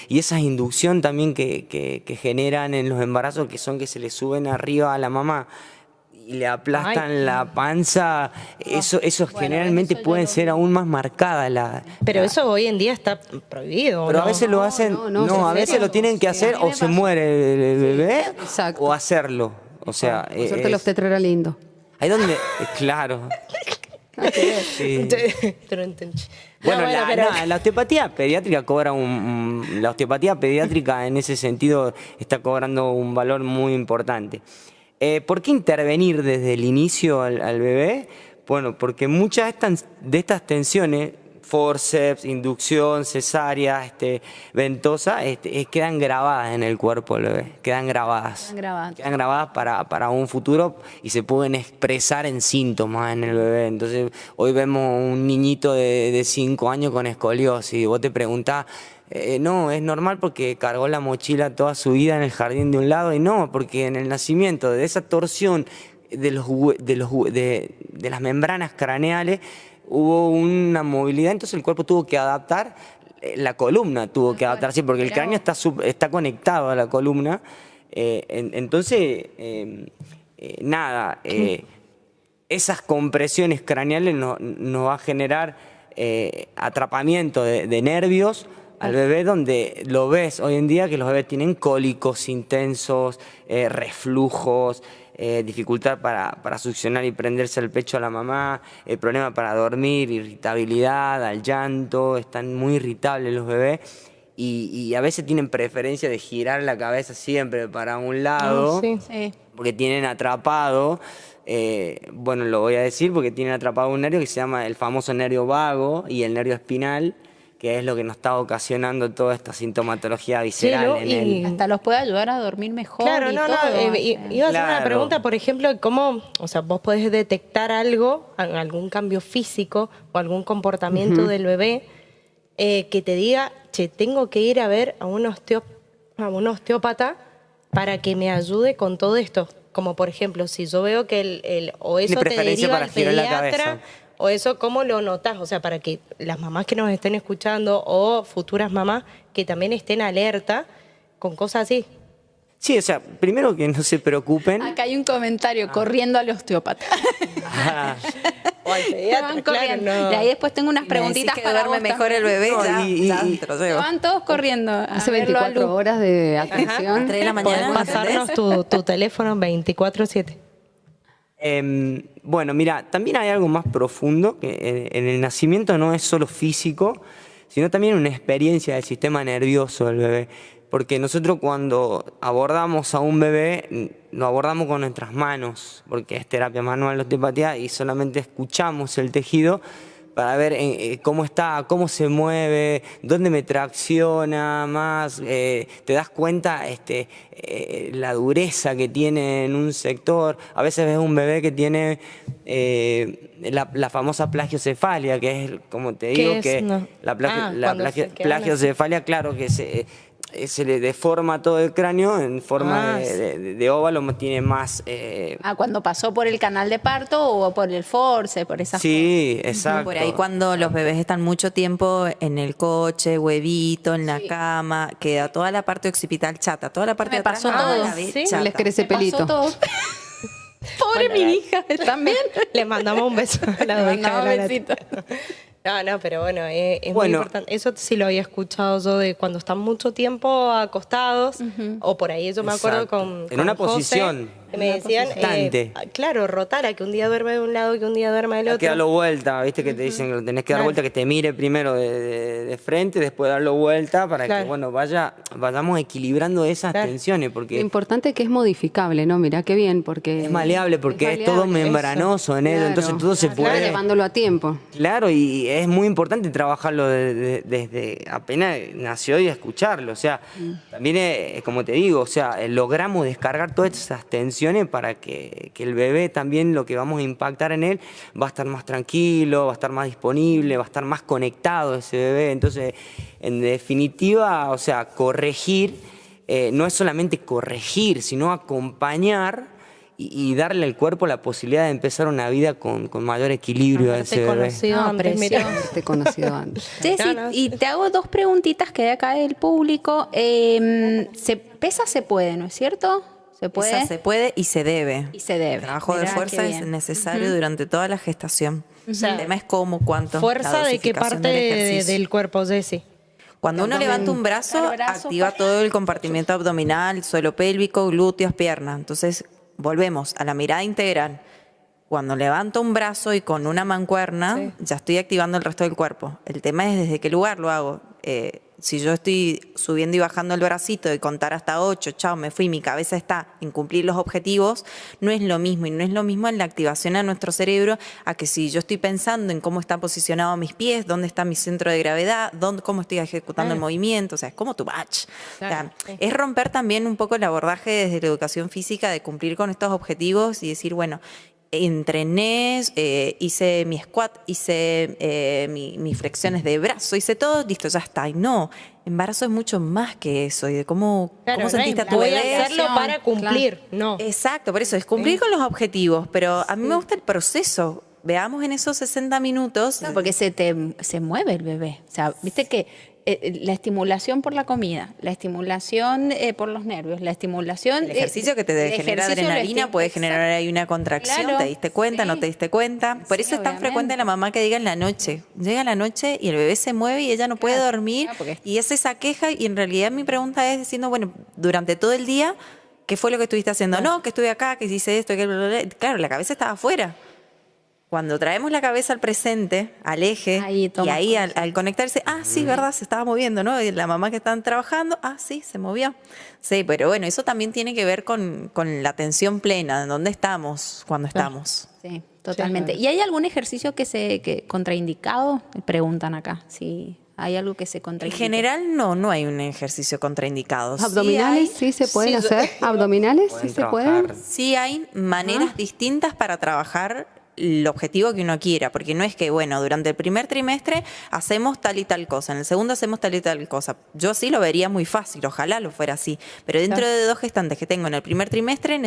[SPEAKER 7] y esa inducción también que generan en los embarazos, que son que se le suben arriba a la mamá y le aplastan la panza, eso bueno, generalmente pueden ser aún más marcadas.
[SPEAKER 4] Pero eso hoy en día está prohibido.
[SPEAKER 7] Pero a veces lo hacen, a veces lo tienen que hacer o se muere el bebé.
[SPEAKER 8] Exacto.
[SPEAKER 7] O hacerlo. O sea,
[SPEAKER 8] por suerte el obstetra era lindo.
[SPEAKER 7] Ahí donde, claro. Sí. Bueno, la osteopatía pediátrica cobra la osteopatía pediátrica en ese sentido está cobrando un valor muy importante. ¿Por qué intervenir desde el inicio al bebé? Bueno, porque muchas de estas tensiones, forceps, inducción, cesárea, ventosa, quedan grabadas en el cuerpo del bebé, quedan grabadas para un futuro y se pueden expresar en síntomas en el bebé. Entonces, hoy vemos un niñito de 5 años con escoliosis y vos te preguntás, no, es normal porque cargó la mochila toda su vida en el jardín de un lado, y no, porque en el nacimiento de esa torsión de las membranas craneales hubo una movilidad, entonces el cuerpo tuvo que adaptar, la columna tuvo que adaptarse, porque el cráneo está conectado a la columna. Entonces, esas compresiones craneales nos va a generar atrapamiento de nervios al bebé, donde lo ves hoy en día que los bebés tienen cólicos intensos, reflujos, dificultad para succionar y prenderse el pecho a la mamá, problema para dormir, irritabilidad, al llanto, están muy irritables los bebés y a veces tienen preferencia de girar la cabeza siempre para un lado, porque tienen atrapado, bueno, lo voy a decir porque tienen atrapado un nervio que se llama el famoso nervio vago y el nervio espinal, que es lo que nos está ocasionando toda esta sintomatología visceral.
[SPEAKER 5] Y hasta los puede ayudar a dormir mejor.
[SPEAKER 4] Claro, iba a hacer una pregunta, por ejemplo, ¿cómo, o sea, vos podés detectar algún cambio físico o algún comportamiento del bebé que te diga, che, tengo que ir a ver a un osteópata para que me ayude con todo esto? Como por ejemplo, si yo veo que o eso te deriva al pediatra, o eso, ¿cómo lo notás? O sea, para que las mamás que nos estén escuchando o futuras mamás que también estén alerta con cosas así.
[SPEAKER 7] Sí, o sea, primero que no se preocupen.
[SPEAKER 5] Acá hay un comentario, corriendo al osteópata.
[SPEAKER 4] O al pediatra, claro, no.
[SPEAKER 5] Y ahí después tengo unas preguntitas
[SPEAKER 6] que
[SPEAKER 5] para
[SPEAKER 6] duerme mejor el bebé,
[SPEAKER 5] van todos corriendo.
[SPEAKER 8] Hace 24 horas de atención.
[SPEAKER 6] A 3 de la mañana.
[SPEAKER 4] Podés pasarnos tu teléfono 24/7.
[SPEAKER 7] Bueno, mira, también hay algo más profundo, que en el nacimiento no es solo físico, sino también una experiencia del sistema nervioso del bebé. Porque nosotros cuando abordamos a un bebé, lo abordamos con nuestras manos, porque es terapia manual de osteopatía y solamente escuchamos el tejido para ver cómo está, cómo se mueve, dónde me tracciona más, te das cuenta la dureza que tiene en un sector. A veces ves un bebé que tiene la famosa plagiocefalia, que es, como te digo, que la plagiocefalia, claro, que se le deforma todo el cráneo en forma de óvalo, tiene más...
[SPEAKER 5] cuando pasó por el canal de parto o por el force, por esas cosas.
[SPEAKER 7] Sí, exacto.
[SPEAKER 6] Por ahí cuando los bebés están mucho tiempo en el coche, huevito, en la cama, queda toda la parte occipital chata, toda la parte
[SPEAKER 5] Me
[SPEAKER 6] de atrás
[SPEAKER 5] pasó todo.
[SPEAKER 6] la ves
[SPEAKER 4] Sí.
[SPEAKER 6] chata.
[SPEAKER 8] Les crece pelito.
[SPEAKER 5] Pasó todo. Pobre mi hija, también.
[SPEAKER 4] Le mandamos un beso a la
[SPEAKER 5] Le
[SPEAKER 4] hija
[SPEAKER 5] mandamos
[SPEAKER 4] de la
[SPEAKER 5] besito.
[SPEAKER 4] Nati. No, pero bueno, es muy
[SPEAKER 7] Bueno.
[SPEAKER 4] importante. Eso sí lo había escuchado yo de cuando están mucho tiempo acostados, o por ahí yo me acuerdo
[SPEAKER 7] Exacto.
[SPEAKER 4] con
[SPEAKER 7] En una
[SPEAKER 4] José,
[SPEAKER 7] posición.
[SPEAKER 4] que me decían,
[SPEAKER 7] constante.
[SPEAKER 4] claro, rotara, que un día duerme de un lado, que un día duerme del
[SPEAKER 7] Hay
[SPEAKER 4] otro.
[SPEAKER 7] que darlo vuelta, viste que te dicen que lo tenés que dar
[SPEAKER 4] Claro.
[SPEAKER 7] vuelta, que te mire primero de frente, después darlo vuelta para
[SPEAKER 4] Claro.
[SPEAKER 7] que bueno vayamos equilibrando esas
[SPEAKER 4] Claro.
[SPEAKER 7] tensiones,
[SPEAKER 8] Lo
[SPEAKER 7] porque
[SPEAKER 8] importante es que es modificable, ¿no? Mirá qué bien, porque...
[SPEAKER 7] es maleable, porque es todo
[SPEAKER 8] maleable,
[SPEAKER 7] membranoso en él,
[SPEAKER 8] Claro.
[SPEAKER 7] entonces todo se
[SPEAKER 8] Claro,
[SPEAKER 7] puede...
[SPEAKER 8] llevándolo a tiempo.
[SPEAKER 7] Claro, y es muy importante trabajarlo desde apenas nació y escucharlo. O sea, también es, como te digo, o sea, logramos descargar todas esas tensiones para que el bebé también, lo que vamos a impactar en él, va a estar más tranquilo, va a estar más disponible, va a estar más conectado ese bebé. Entonces, en definitiva, o sea, corregir no es solamente corregir, sino acompañar y darle al cuerpo la posibilidad de empezar una vida con mayor equilibrio a ese
[SPEAKER 4] Haberte
[SPEAKER 7] bebé.
[SPEAKER 4] conocido
[SPEAKER 5] No,
[SPEAKER 4] antes, mirá.
[SPEAKER 5] precioso.
[SPEAKER 8] Te he conocido antes.
[SPEAKER 5] Jessy,
[SPEAKER 4] No,
[SPEAKER 5] y te hago dos preguntitas que de acá del público. Se puede, ¿no es cierto? Se puede.
[SPEAKER 6] Esa se puede y se debe.
[SPEAKER 5] Y se debe.
[SPEAKER 6] El trabajo de
[SPEAKER 5] Mirá,
[SPEAKER 6] fuerza
[SPEAKER 5] qué
[SPEAKER 6] es
[SPEAKER 5] bien.
[SPEAKER 6] necesario durante toda la gestación.
[SPEAKER 4] sea,
[SPEAKER 6] El tema es cómo, cuánto.
[SPEAKER 4] ¿Fuerza
[SPEAKER 6] la
[SPEAKER 4] de qué
[SPEAKER 6] dosificación
[SPEAKER 4] parte
[SPEAKER 6] del ejercicio.
[SPEAKER 4] del cuerpo, Jessy?
[SPEAKER 6] Cuando uno levanta un brazo,
[SPEAKER 5] Claro, brazo,
[SPEAKER 6] activa todo el compartimento abdominal, suelo pélvico, glúteos, pierna. Entonces, volvemos a la mirada integral. Cuando levanto un brazo y con una mancuerna, ya estoy activando el resto del cuerpo. El tema es desde qué lugar lo hago. Si yo estoy subiendo y bajando el bracito y contar hasta 8, chao, me fui, mi cabeza está en cumplir los objetivos, no es lo mismo. Y no es lo mismo en la activación a nuestro cerebro a que si yo estoy pensando en cómo están posicionados mis pies, dónde está mi centro de gravedad, cómo estoy ejecutando el movimiento, o sea, es como tu match.
[SPEAKER 4] Claro,
[SPEAKER 6] O sea, es romper también un poco el abordaje desde la educación física de cumplir con estos objetivos y decir, bueno, entrené, hice mi squat, hice mis flexiones de brazo, hice todo, listo, ya está. Y no, embarazo es mucho más que eso. Y de cómo sentiste a tu
[SPEAKER 4] voy
[SPEAKER 6] bebé.
[SPEAKER 4] a hacerlo para cumplir, no.
[SPEAKER 6] Exacto, por eso es cumplir con los objetivos, pero a mí me gusta el proceso. Veamos en esos 60 minutos.
[SPEAKER 5] No, porque se mueve el bebé. O sea, viste que la estimulación por la comida, la estimulación por los nervios, la estimulación...
[SPEAKER 6] El ejercicio que te
[SPEAKER 5] el
[SPEAKER 6] genera
[SPEAKER 5] ejercicio
[SPEAKER 6] adrenalina puede generar ahí una contracción.
[SPEAKER 5] Claro,
[SPEAKER 6] ¿Te diste cuenta?
[SPEAKER 5] sí.
[SPEAKER 6] ¿No te diste cuenta? Por
[SPEAKER 5] Sí,
[SPEAKER 6] eso es tan
[SPEAKER 5] obviamente.
[SPEAKER 6] frecuente la mamá que diga en la noche. Llega la noche y el bebé se mueve y ella no puede dormir.
[SPEAKER 5] claro, porque-
[SPEAKER 6] Y es esa queja. Y en realidad mi pregunta es diciendo, bueno, durante todo el día, ¿qué fue lo que estuviste haciendo? No, que estuve acá, que hice esto, que bla, bla, bla. Claro, la cabeza estaba afuera. Cuando traemos la cabeza al presente, al eje,
[SPEAKER 5] Ahí
[SPEAKER 6] y
[SPEAKER 5] toma
[SPEAKER 6] ahí al conectarse, sí, verdad, se estaba moviendo, ¿no? Y la mamá que están trabajando, sí, se movió. Sí, pero bueno, eso también tiene que ver con la atención plena, en dónde estamos cuando estamos.
[SPEAKER 5] Sí, totalmente. ¿Y hay algún ejercicio que contraindicado? Preguntan acá. Si hay algo que se
[SPEAKER 6] En
[SPEAKER 5] contraindica.
[SPEAKER 6] general no hay un ejercicio contraindicado.
[SPEAKER 8] ¿Abdominales sí se pueden hacer? ¿Abdominales sí
[SPEAKER 7] Pueden
[SPEAKER 8] se pueden?
[SPEAKER 7] trabajar.
[SPEAKER 6] Sí hay maneras distintas para trabajar el objetivo que uno quiera, porque no es que, bueno, durante el primer trimestre hacemos tal y tal cosa, en el segundo hacemos tal y tal cosa. Yo sí lo vería muy fácil, ojalá lo fuera así, pero dentro de 2 gestantes que tengo en el primer trimestre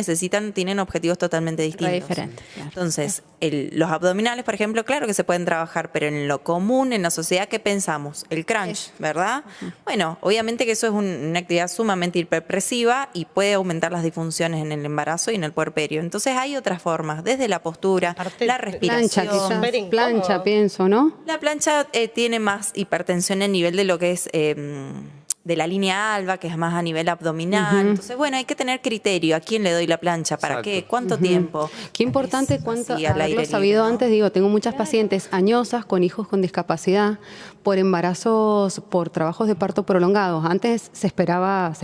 [SPEAKER 6] tienen objetivos totalmente distintos.
[SPEAKER 5] diferentes, claro.
[SPEAKER 6] Entonces, los abdominales, por ejemplo, claro que se pueden trabajar, pero en lo común, en la sociedad, ¿qué pensamos? El crunch, ¿verdad? Bueno, obviamente que eso es una actividad sumamente hiperpresiva y puede aumentar las disfunciones en el embarazo y en el puerperio. Entonces hay otras formas, desde la postura,
[SPEAKER 4] Aparte,
[SPEAKER 6] la
[SPEAKER 8] Plancha,
[SPEAKER 6] respiración.
[SPEAKER 8] quizás.
[SPEAKER 4] Súper incómodo.
[SPEAKER 8] Plancha, pienso, ¿no?
[SPEAKER 6] La plancha tiene más hipertensión a nivel de lo que es de la línea alba, que es más a nivel abdominal. Entonces, bueno, hay que tener criterio. ¿A quién le doy la plancha? ¿Para
[SPEAKER 7] Exacto.
[SPEAKER 6] qué? ¿Cuánto tiempo?
[SPEAKER 8] Qué importante
[SPEAKER 6] Es
[SPEAKER 8] cuánto
[SPEAKER 6] así, al
[SPEAKER 8] haberlo
[SPEAKER 6] aire
[SPEAKER 8] sabido
[SPEAKER 6] libre, ¿no?
[SPEAKER 8] antes. Digo, tengo muchas pacientes añosas con hijos con discapacidad por embarazos, por trabajos de parto prolongados. Antes se esperaba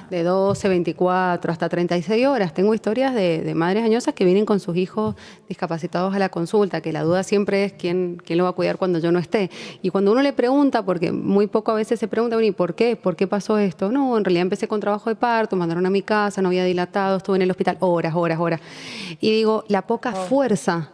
[SPEAKER 8] de 12, 24 hasta 36 horas. Tengo historias de madres añosas que vienen con sus hijos discapacitados a la consulta, que la duda siempre es quién lo va a cuidar cuando yo no esté. Y cuando uno le pregunta, porque muy poco a veces se pregunta, bueno, ¿y por qué? ¿Por qué pasó esto? No, en realidad empecé con trabajo de parto, mandaron a mi casa, no había dilatado, estuve en el hospital horas. Y digo, la poca fuerza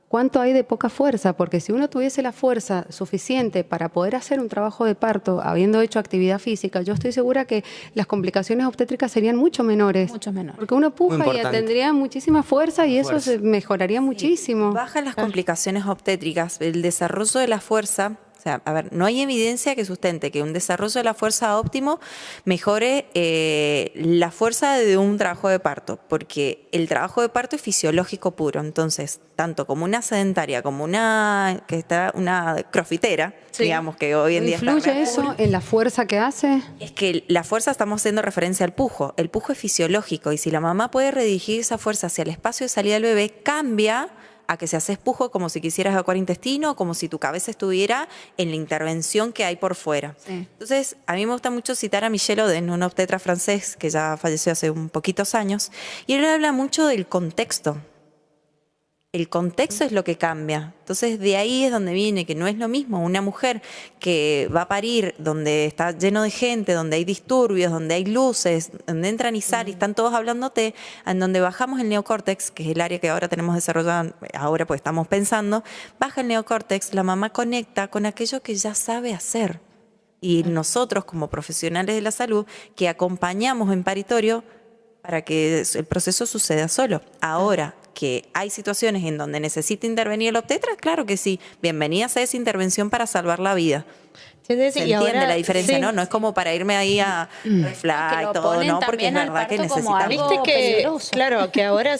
[SPEAKER 8] ¿Cuánto hay de poca fuerza? Porque si uno tuviese la fuerza suficiente para poder hacer un trabajo de parto, habiendo hecho actividad física, yo estoy segura que las complicaciones obstétricas serían mucho menores.
[SPEAKER 5] Mucho menores.
[SPEAKER 8] Porque uno puja y tendría muchísima fuerza y eso se mejoraría muchísimo.
[SPEAKER 6] Bajan las complicaciones obstétricas, el desarrollo de la fuerza. O sea, a ver, no hay evidencia que sustente que un desarrollo de la fuerza óptimo mejore la fuerza de un trabajo de parto, porque el trabajo de parto es fisiológico puro. Entonces, tanto como una sedentaria como una crossfitera, digamos que hoy en día está
[SPEAKER 8] ¿Influye eso en la fuerza que hace?
[SPEAKER 6] Es que la fuerza, estamos haciendo referencia al pujo. El pujo es fisiológico y si la mamá puede redirigir esa fuerza hacia el espacio de salida del bebé, cambia a que se hace pujo como si quisieras evacuar intestino, como si tu cabeza estuviera en la intervención que hay por fuera. Sí. Entonces, a mí me gusta mucho citar a Michel Oden, un obstetra francés que ya falleció hace un poquitos años, y él habla mucho del contexto. El contexto es lo que cambia. Entonces, de ahí es donde viene, que no es lo mismo una mujer que va a parir donde está lleno de gente, donde hay disturbios, donde hay luces, donde entran y salen y están todos hablándote, en donde bajamos el neocórtex, que es el área que ahora tenemos desarrollado, ahora pues estamos pensando, baja el neocórtex, la mamá conecta con aquello que ya sabe hacer. Y nosotros como profesionales de la salud que acompañamos en paritorio para que el proceso suceda solo. Ahora, que hay situaciones en donde necesita intervenir el obstetra, claro que sí. Bienvenida sea esa intervención para salvar la vida. ¿Se entiende la diferencia? Sí. ¿No? No es como para irme ahí a reflar y todo, ¿no? Porque es verdad que necesitamos.
[SPEAKER 4] Viste que, claro, que ahora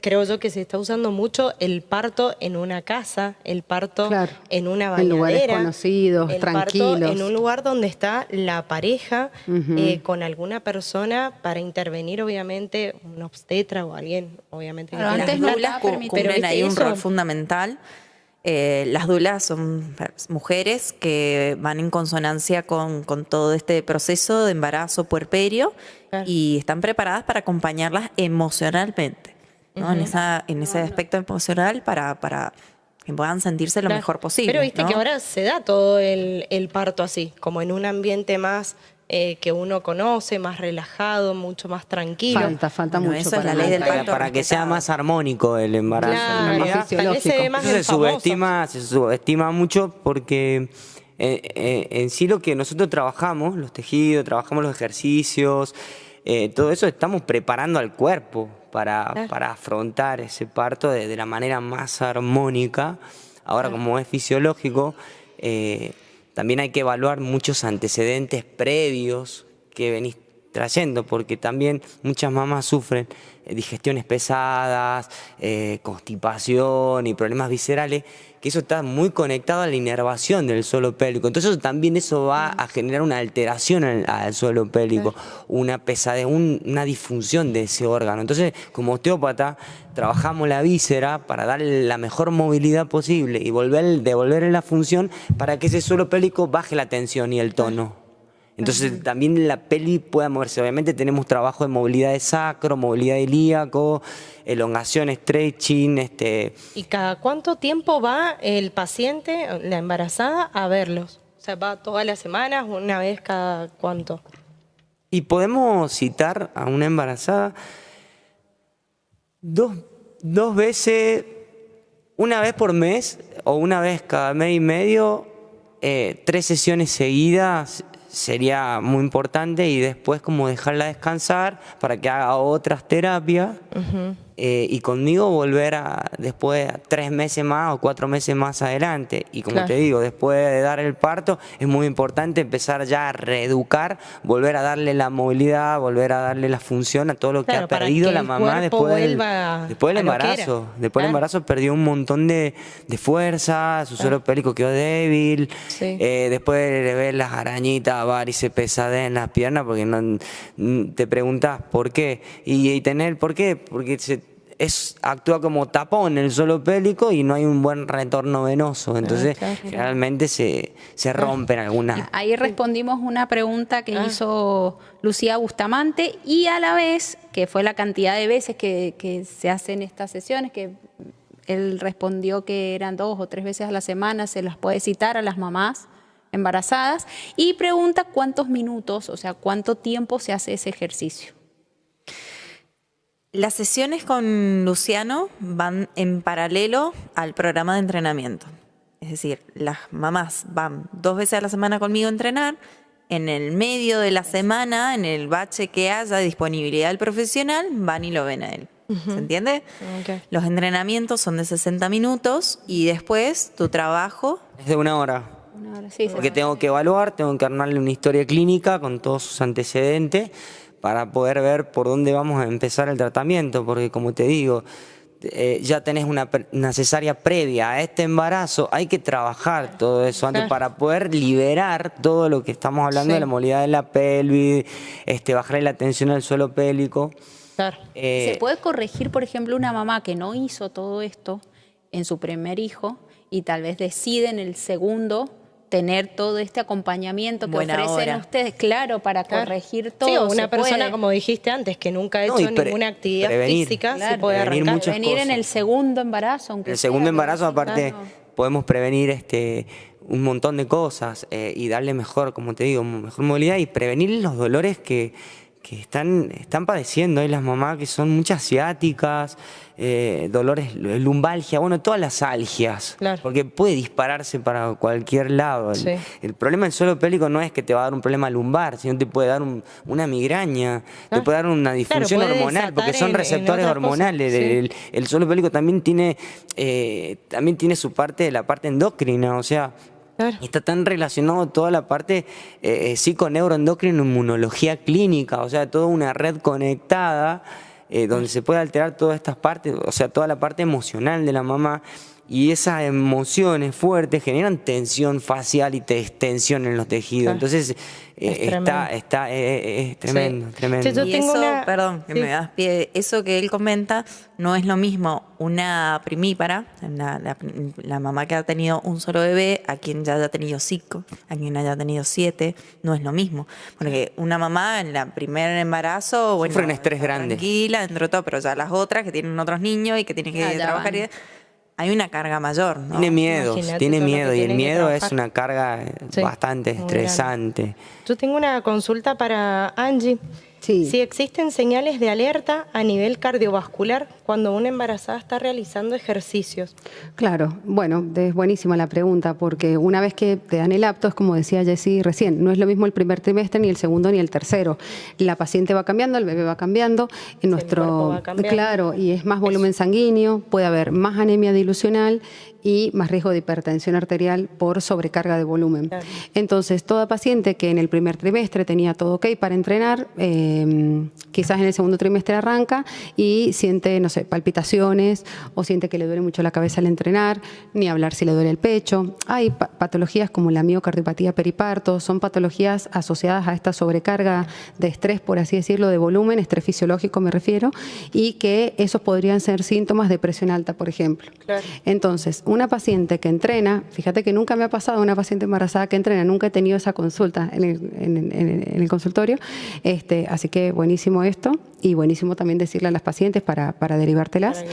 [SPEAKER 4] creo yo que se está usando mucho el parto en una casa, el parto en una bañadera.
[SPEAKER 8] En lugares conocidos, tranquilos.
[SPEAKER 4] Parto en un lugar donde está la pareja con alguna persona para intervenir, obviamente, un obstetra o alguien, obviamente.
[SPEAKER 6] Pero antes las dulas cumplen ahí un rol fundamental. Las dulas son mujeres que van en consonancia con todo este proceso de embarazo puerperio y están preparadas para acompañarlas emocionalmente, ¿no? En ese aspecto emocional para que puedan sentirse lo mejor posible.
[SPEAKER 4] Pero viste, ¿no? Que ahora se da todo el parto así, como en un ambiente más que uno conoce, más relajado, mucho más tranquilo.
[SPEAKER 8] Falta mucho.
[SPEAKER 6] Eso es la ley del parto.
[SPEAKER 7] Para que sea más armónico el embarazo.
[SPEAKER 4] Claro,
[SPEAKER 7] se subestima mucho porque en sí lo que nosotros trabajamos, los tejidos, trabajamos los ejercicios, todo eso estamos preparando al cuerpo para afrontar ese parto de la manera más armónica. Ahora, como es fisiológico, también hay que evaluar muchos antecedentes previos que venís trayendo, porque también muchas mamás sufren digestiones pesadas, constipación y problemas viscerales, que eso está muy conectado a la inervación del suelo pélvico. Entonces también eso va a generar una alteración al suelo pélvico, una pesadez, una disfunción de ese órgano. Entonces, como osteópata, trabajamos la víscera para darle la mejor movilidad posible y devolverle la función para que ese suelo pélvico baje la tensión y el tono. Entonces también la pelvis pueda moverse. Obviamente tenemos trabajo de movilidad de sacro, movilidad de ilíaco, elongación, stretching.
[SPEAKER 4] ¿Y cada cuánto tiempo va el paciente, la embarazada, a verlos? O sea, ¿va todas las semanas, una vez cada cuánto?
[SPEAKER 7] Y podemos citar a una embarazada dos veces, una vez por mes o una vez cada mes y medio, 3 sesiones seguidas. Sería muy importante y después como dejarla descansar para que haga otras terapias y conmigo volver después 3 meses más o 4 meses más adelante. Y como te digo, después de dar el parto es muy importante empezar ya a reeducar, volver a darle la movilidad, volver a darle la función a todo lo que ha perdido la mamá después del embarazo. Después del embarazo perdió un montón de fuerza, su suelo pélvico quedó débil, después de ver las arañitas, varices, pesadez en las piernas, porque no te preguntás por qué. Y tener por qué, porque actúa como tapón en el suelo pélvico y no hay un buen retorno venoso. Entonces, generalmente se rompen algunas.
[SPEAKER 5] Ahí respondimos una pregunta que hizo Lucía Bustamante y a la vez, que fue la cantidad de veces que se hacen estas sesiones, que él respondió que eran 2 o 3 veces a la semana, se las puede citar a las mamás embarazadas, y pregunta cuántos minutos, o sea, cuánto tiempo se hace ese ejercicio.
[SPEAKER 6] Las sesiones con Luciano van en paralelo al programa de entrenamiento. Es decir, las mamás van 2 veces a la semana conmigo a entrenar. En el medio de la semana, en el bache que haya disponibilidad del profesional, van y lo ven a él. ¿Se entiende?
[SPEAKER 4] Okay.
[SPEAKER 6] Los entrenamientos son de 60 minutos y después tu trabajo...
[SPEAKER 7] Es de 1 hora.
[SPEAKER 5] Sí,
[SPEAKER 7] Porque tengo que evaluar, tengo que armarle una historia clínica con todos sus antecedentes para poder ver por dónde vamos a empezar el tratamiento, porque como te digo, ya tenés una cesárea previa a este embarazo, hay que trabajar todo eso antes para poder liberar todo lo que estamos hablando de la movilidad de la pelvis, bajarle la tensión al suelo pélvico.
[SPEAKER 4] Claro.
[SPEAKER 5] ¿Se puede corregir, por ejemplo, una mamá que no hizo todo esto en su primer hijo y tal vez decide en el segundo tener todo este acompañamiento que ofrecen ustedes, claro, para corregir todo?
[SPEAKER 4] Sí, o una persona, como dijiste antes, que nunca ha hecho ninguna actividad física, se puede arrancar.
[SPEAKER 5] Prevenir en el segundo embarazo.
[SPEAKER 7] En el segundo embarazo, aparte, podemos prevenir un montón de cosas y darle mejor, como te digo, mejor movilidad y prevenir los dolores que están padeciendo. Hay las mamás que son muchas ciáticas, dolores, lumbalgia, bueno, todas las algias, porque puede dispararse para cualquier lado. El problema del suelo pélvico no es que te va a dar un problema lumbar, sino te puede dar una migraña, te puede dar una disfunción hormonal, porque son receptores hormonales. El suelo pélvico también tiene su parte, la parte endocrina, o sea, está tan relacionado toda la parte psiconeuroendocrina, inmunología clínica, o sea, toda una red conectada donde se puede alterar todas estas partes, o sea, toda la parte emocional de la mamá. Y esas emociones fuertes generan tensión facial y tensión en los tejidos. Entonces, es tremendo, tremendo.
[SPEAKER 6] Sí, y eso, perdón, que me das pie, eso que él comenta no es lo mismo una primípara, la mamá que ha tenido un solo bebé, a quien ya haya tenido 5, a quien haya tenido 7, no es lo mismo. Porque una mamá en el primer embarazo, bueno,
[SPEAKER 7] sufre un estrés grande.
[SPEAKER 6] Tranquila, dentro de todo, pero ya las otras que tienen otros niños y que tienen que trabajar... Hay una carga mayor, ¿no?
[SPEAKER 7] Tiene miedo, y el miedo es una carga bastante estresante.
[SPEAKER 4] Yo tengo una consulta para Angie.
[SPEAKER 8] Sí.
[SPEAKER 4] Si existen señales de alerta a nivel cardiovascular cuando una embarazada está realizando ejercicios.
[SPEAKER 8] Claro, bueno, es buenísima la pregunta, porque una vez que te dan el apto, es como decía Jessy recién, no es lo mismo el primer trimestre, ni el segundo, ni el tercero. La paciente va cambiando, el bebé va cambiando,
[SPEAKER 4] el cuerpo va cambiando.
[SPEAKER 8] Claro, y es más volumen sanguíneo, puede haber más anemia dilucional y más riesgo de hipertensión arterial por sobrecarga de volumen. Claro. Entonces, toda paciente que en el primer trimestre tenía todo ok para entrenar, quizás en el segundo trimestre arranca y siente, no sé, palpitaciones o siente que le duele mucho la cabeza al entrenar, ni hablar si le duele el pecho. Hay patologías como la miocardiopatía periparto, son patologías asociadas a esta sobrecarga de estrés, por así decirlo, de volumen, estrés fisiológico me refiero, y que esos podrían ser síntomas de presión alta, por ejemplo. Claro. Entonces, una paciente que entrena, fíjate que nunca me ha pasado una paciente embarazada que entrena, nunca he tenido esa consulta en el consultorio, así que buenísimo esto y buenísimo también decirle a las pacientes para derivártelas,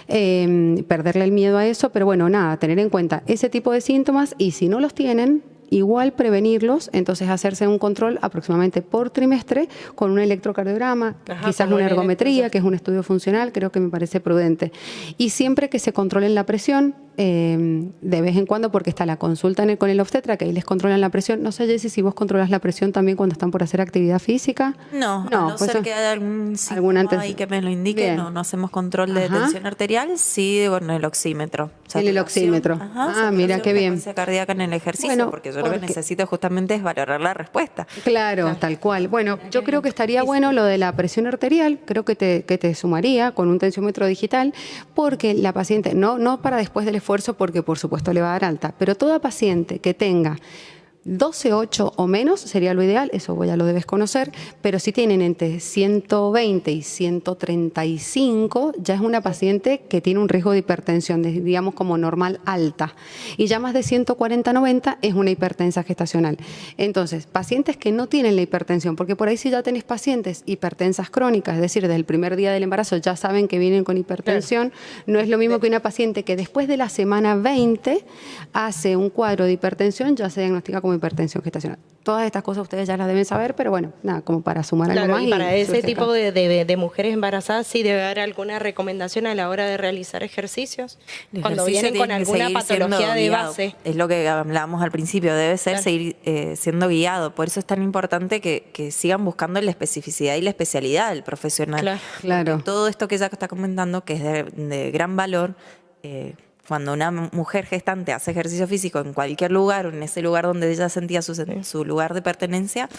[SPEAKER 8] perderle el miedo a eso, pero bueno, nada, tener en cuenta ese tipo de síntomas y si no los tienen, igual prevenirlos, entonces hacerse un control aproximadamente por trimestre con un electrocardiograma, quizás una ergometría, que es un estudio funcional, creo que me parece prudente. Y siempre que se controlen la presión, de vez en cuando, porque está la consulta con el obstetra, que ahí les controlan la presión. No sé, Jessy, si vos controlas la presión también cuando están por hacer actividad física.
[SPEAKER 6] No, a no ser que haya algún síntoma ahí que me lo indique, no hacemos control de tensión arterial, sí, con el oxímetro.
[SPEAKER 8] El oxímetro. Mira qué bien.
[SPEAKER 6] Frecuencia cardíaca en el ejercicio, porque yo lo que necesito justamente es valorar la respuesta.
[SPEAKER 8] Claro, tal cual. Bueno, yo creo que estaría bueno lo de la presión arterial, creo que te sumaría con un tensiómetro digital, porque la paciente, no para después del esfuerzo, porque por supuesto le va a dar alta, pero toda paciente que tenga 12,8 o menos sería lo ideal, eso vos ya lo debes conocer, pero si tienen entre 120 y 135, ya es una paciente que tiene un riesgo de hipertensión, digamos como normal alta, y ya más de 140-90 es una hipertensa gestacional. Entonces, pacientes que no tienen la hipertensión, porque por ahí si ya tenés pacientes hipertensas crónicas, es decir, desde el primer día del embarazo ya saben que vienen con hipertensión, no es lo mismo que una paciente que después de la semana 20 hace un cuadro de hipertensión, ya se diagnostica como hipertensión gestacional. Todas estas cosas ustedes ya las deben saber, pero bueno, nada, como para sumar algo
[SPEAKER 4] Claro,
[SPEAKER 8] más.
[SPEAKER 4] y para ese
[SPEAKER 8] surge
[SPEAKER 4] tipo
[SPEAKER 8] acá.
[SPEAKER 4] de mujeres embarazadas, ¿sí debe haber alguna recomendación a la hora de realizar ejercicios?
[SPEAKER 6] El
[SPEAKER 4] Cuando
[SPEAKER 6] ejercicio
[SPEAKER 4] vienen con
[SPEAKER 6] tiene que
[SPEAKER 4] alguna
[SPEAKER 6] seguir siendo
[SPEAKER 4] patología de
[SPEAKER 6] guiado.
[SPEAKER 4] base.
[SPEAKER 6] Es lo que hablábamos al principio, debe ser
[SPEAKER 4] Claro.
[SPEAKER 6] seguir siendo guiado. Por eso es tan importante que sigan buscando la especificidad y la especialidad del profesional.
[SPEAKER 4] Claro.
[SPEAKER 8] Claro.
[SPEAKER 6] Porque todo esto que ella está comentando, que es de gran valor, cuando una mujer gestante hace ejercicio físico en cualquier lugar, o en ese lugar donde ella sentía su lugar de pertenencia,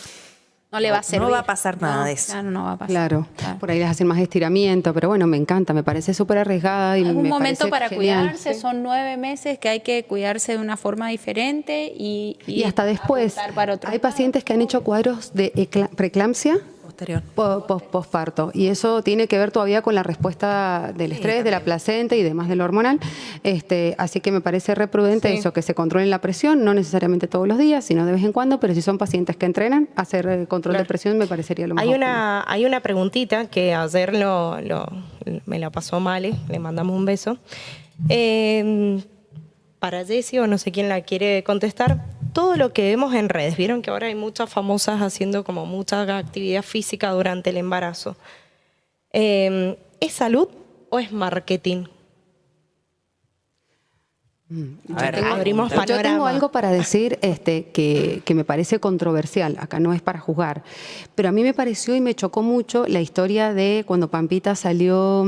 [SPEAKER 5] No le va a servir.
[SPEAKER 6] no va a pasar nada
[SPEAKER 5] No,
[SPEAKER 6] de eso.
[SPEAKER 5] Claro, no va a pasar.
[SPEAKER 8] Claro, por ahí les hacen más estiramiento, pero bueno, me encanta, me parece súper arriesgada y
[SPEAKER 5] Es un
[SPEAKER 8] me
[SPEAKER 5] momento
[SPEAKER 8] parece
[SPEAKER 5] para
[SPEAKER 8] genial.
[SPEAKER 5] cuidarse, son 9 meses que hay que cuidarse de una forma diferente
[SPEAKER 8] Y hasta después,
[SPEAKER 5] apuntar para otro
[SPEAKER 8] hay
[SPEAKER 5] lado.
[SPEAKER 8] pacientes que han hecho cuadros de preeclampsia
[SPEAKER 6] Posterior.
[SPEAKER 8] posparto, y eso tiene que ver todavía con la respuesta del estrés, de la placenta y demás de lo hormonal. Así que me parece re prudente
[SPEAKER 4] Sí.
[SPEAKER 8] eso, que se controle la presión, no necesariamente todos los días, sino de vez en cuando, pero si son pacientes que entrenan, hacer control de presión me parecería lo más óptimo.
[SPEAKER 4] Hay una preguntita que ayer me la pasó Male, le mandamos un beso. Para Jessie, o no sé quién la quiere contestar, todo lo que vemos en redes, vieron que ahora hay muchas famosas haciendo como mucha actividad física durante el embarazo. ¿Es salud o es marketing?
[SPEAKER 7] A ver,
[SPEAKER 4] Abrimos
[SPEAKER 8] Yo tengo
[SPEAKER 4] panorama.
[SPEAKER 8] algo para decir que me parece controversial, acá no es para juzgar, pero a mí me pareció y me chocó mucho la historia de cuando Pampita salió,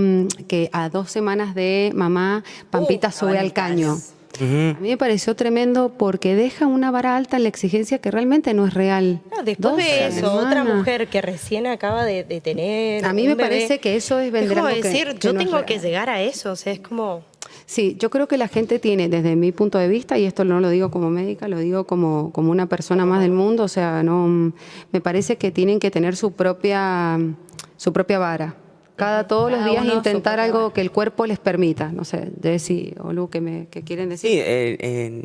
[SPEAKER 8] que a 2 semanas de mamá, Pampita sube al caño. A mí me pareció tremendo porque deja una vara alta en la exigencia que realmente no es real.
[SPEAKER 4] No, después
[SPEAKER 8] 2
[SPEAKER 4] de eso, otra
[SPEAKER 8] semanas.
[SPEAKER 4] mujer que recién acaba de tener
[SPEAKER 8] A mí
[SPEAKER 4] un
[SPEAKER 8] me
[SPEAKER 4] bebé,
[SPEAKER 8] parece que eso es vender
[SPEAKER 4] como
[SPEAKER 8] algo que-
[SPEAKER 4] decir,
[SPEAKER 8] que
[SPEAKER 4] yo
[SPEAKER 8] no es
[SPEAKER 4] tengo
[SPEAKER 8] real.
[SPEAKER 4] que llegar a eso, o sea, es como...
[SPEAKER 8] Sí, yo creo que la gente tiene, desde mi punto de vista, y esto no lo digo como médica, lo digo como una persona más del mundo, o sea, no, me parece que tienen que tener su propia vara. Todos los
[SPEAKER 5] Cada
[SPEAKER 8] días
[SPEAKER 5] uno su
[SPEAKER 8] intentar
[SPEAKER 5] propia
[SPEAKER 8] algo
[SPEAKER 5] vara.
[SPEAKER 8] que el cuerpo les permita. No sé, Jessy o Lu, que quieren decir.
[SPEAKER 7] Sí,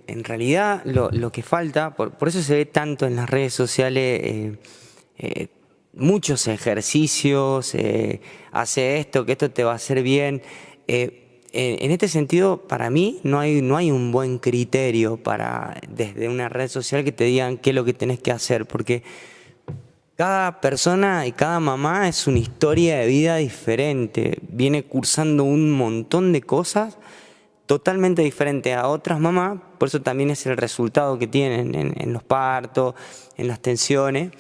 [SPEAKER 7] en realidad lo que falta, por eso se ve tanto en las redes sociales, muchos ejercicios, hace esto, que esto te va a hacer bien. En este sentido, para mí, no hay un buen criterio desde una red social que te digan qué es lo que tenés que hacer, porque cada persona y cada mamá es una historia de vida diferente, viene cursando un montón de cosas totalmente diferentes a otras mamás, por eso también es el resultado que tienen en los partos, en las tensiones,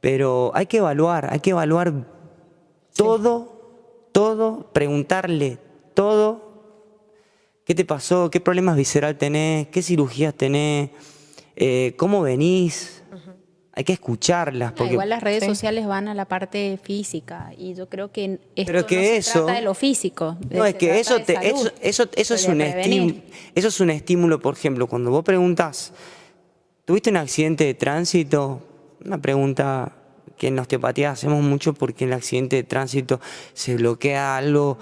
[SPEAKER 7] pero hay que evaluar todo, preguntarle todo, qué te pasó, qué problemas visceral tenés, qué cirugías tenés, cómo venís. Hay que escucharlas. Porque
[SPEAKER 5] Igual las redes sociales van a la parte física y yo creo que esto
[SPEAKER 7] Pero que
[SPEAKER 5] no se
[SPEAKER 7] eso-
[SPEAKER 5] trata de lo físico.
[SPEAKER 7] No, es que eso es un estímulo. Eso es un estímulo, por ejemplo, cuando vos preguntás, ¿tuviste un accidente de tránsito? Una pregunta que en la osteopatía hacemos mucho porque en el accidente de tránsito se bloquea algo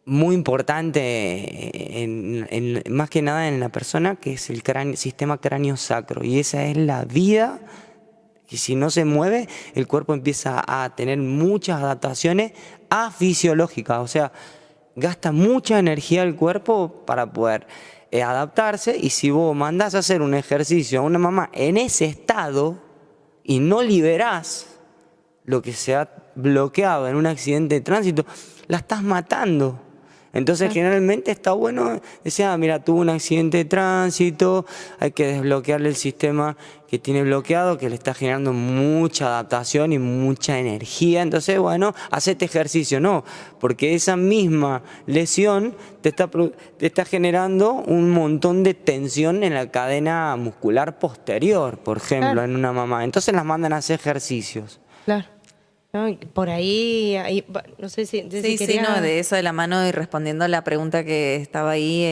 [SPEAKER 7] muy importante, más que nada en la persona, que es el sistema cráneo-sacro. Y esa es la vida. Y si no se mueve, el cuerpo empieza a tener muchas adaptaciones afisiológicas, o sea, gasta mucha energía el cuerpo para poder adaptarse, y si vos mandás a hacer un ejercicio a una mamá en ese estado y no liberás lo que se ha bloqueado en un accidente de tránsito, la estás matando. Entonces, generalmente está bueno decir, mira, tuvo un accidente de tránsito, hay que desbloquearle el sistema que tiene bloqueado, que le está generando mucha adaptación y mucha energía. Entonces, bueno, hacete ejercicio. No, porque esa misma lesión te está generando un montón de tensión en la cadena muscular posterior, por ejemplo,
[SPEAKER 4] Claro.
[SPEAKER 7] en una mamá. Entonces las mandan a hacer ejercicios.
[SPEAKER 4] Claro. No, y por ahí, no sé si...
[SPEAKER 6] Sí, de eso de la mano, y respondiendo a la pregunta que estaba ahí,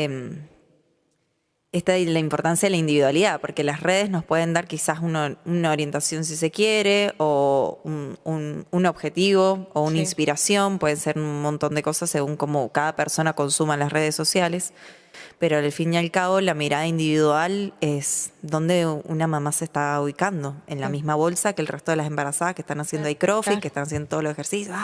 [SPEAKER 6] esta es la importancia de la individualidad, porque las redes nos pueden dar quizás una orientación si se quiere, o un objetivo, o una
[SPEAKER 4] Sí.
[SPEAKER 6] inspiración, pueden ser un montón de cosas según cómo cada persona consuma las redes sociales. pero al fin y al cabo la mirada individual es donde una mamá se está ubicando, en la misma bolsa que el resto de las embarazadas que están haciendo ahí CrossFit, que están haciendo todos los ejercicios.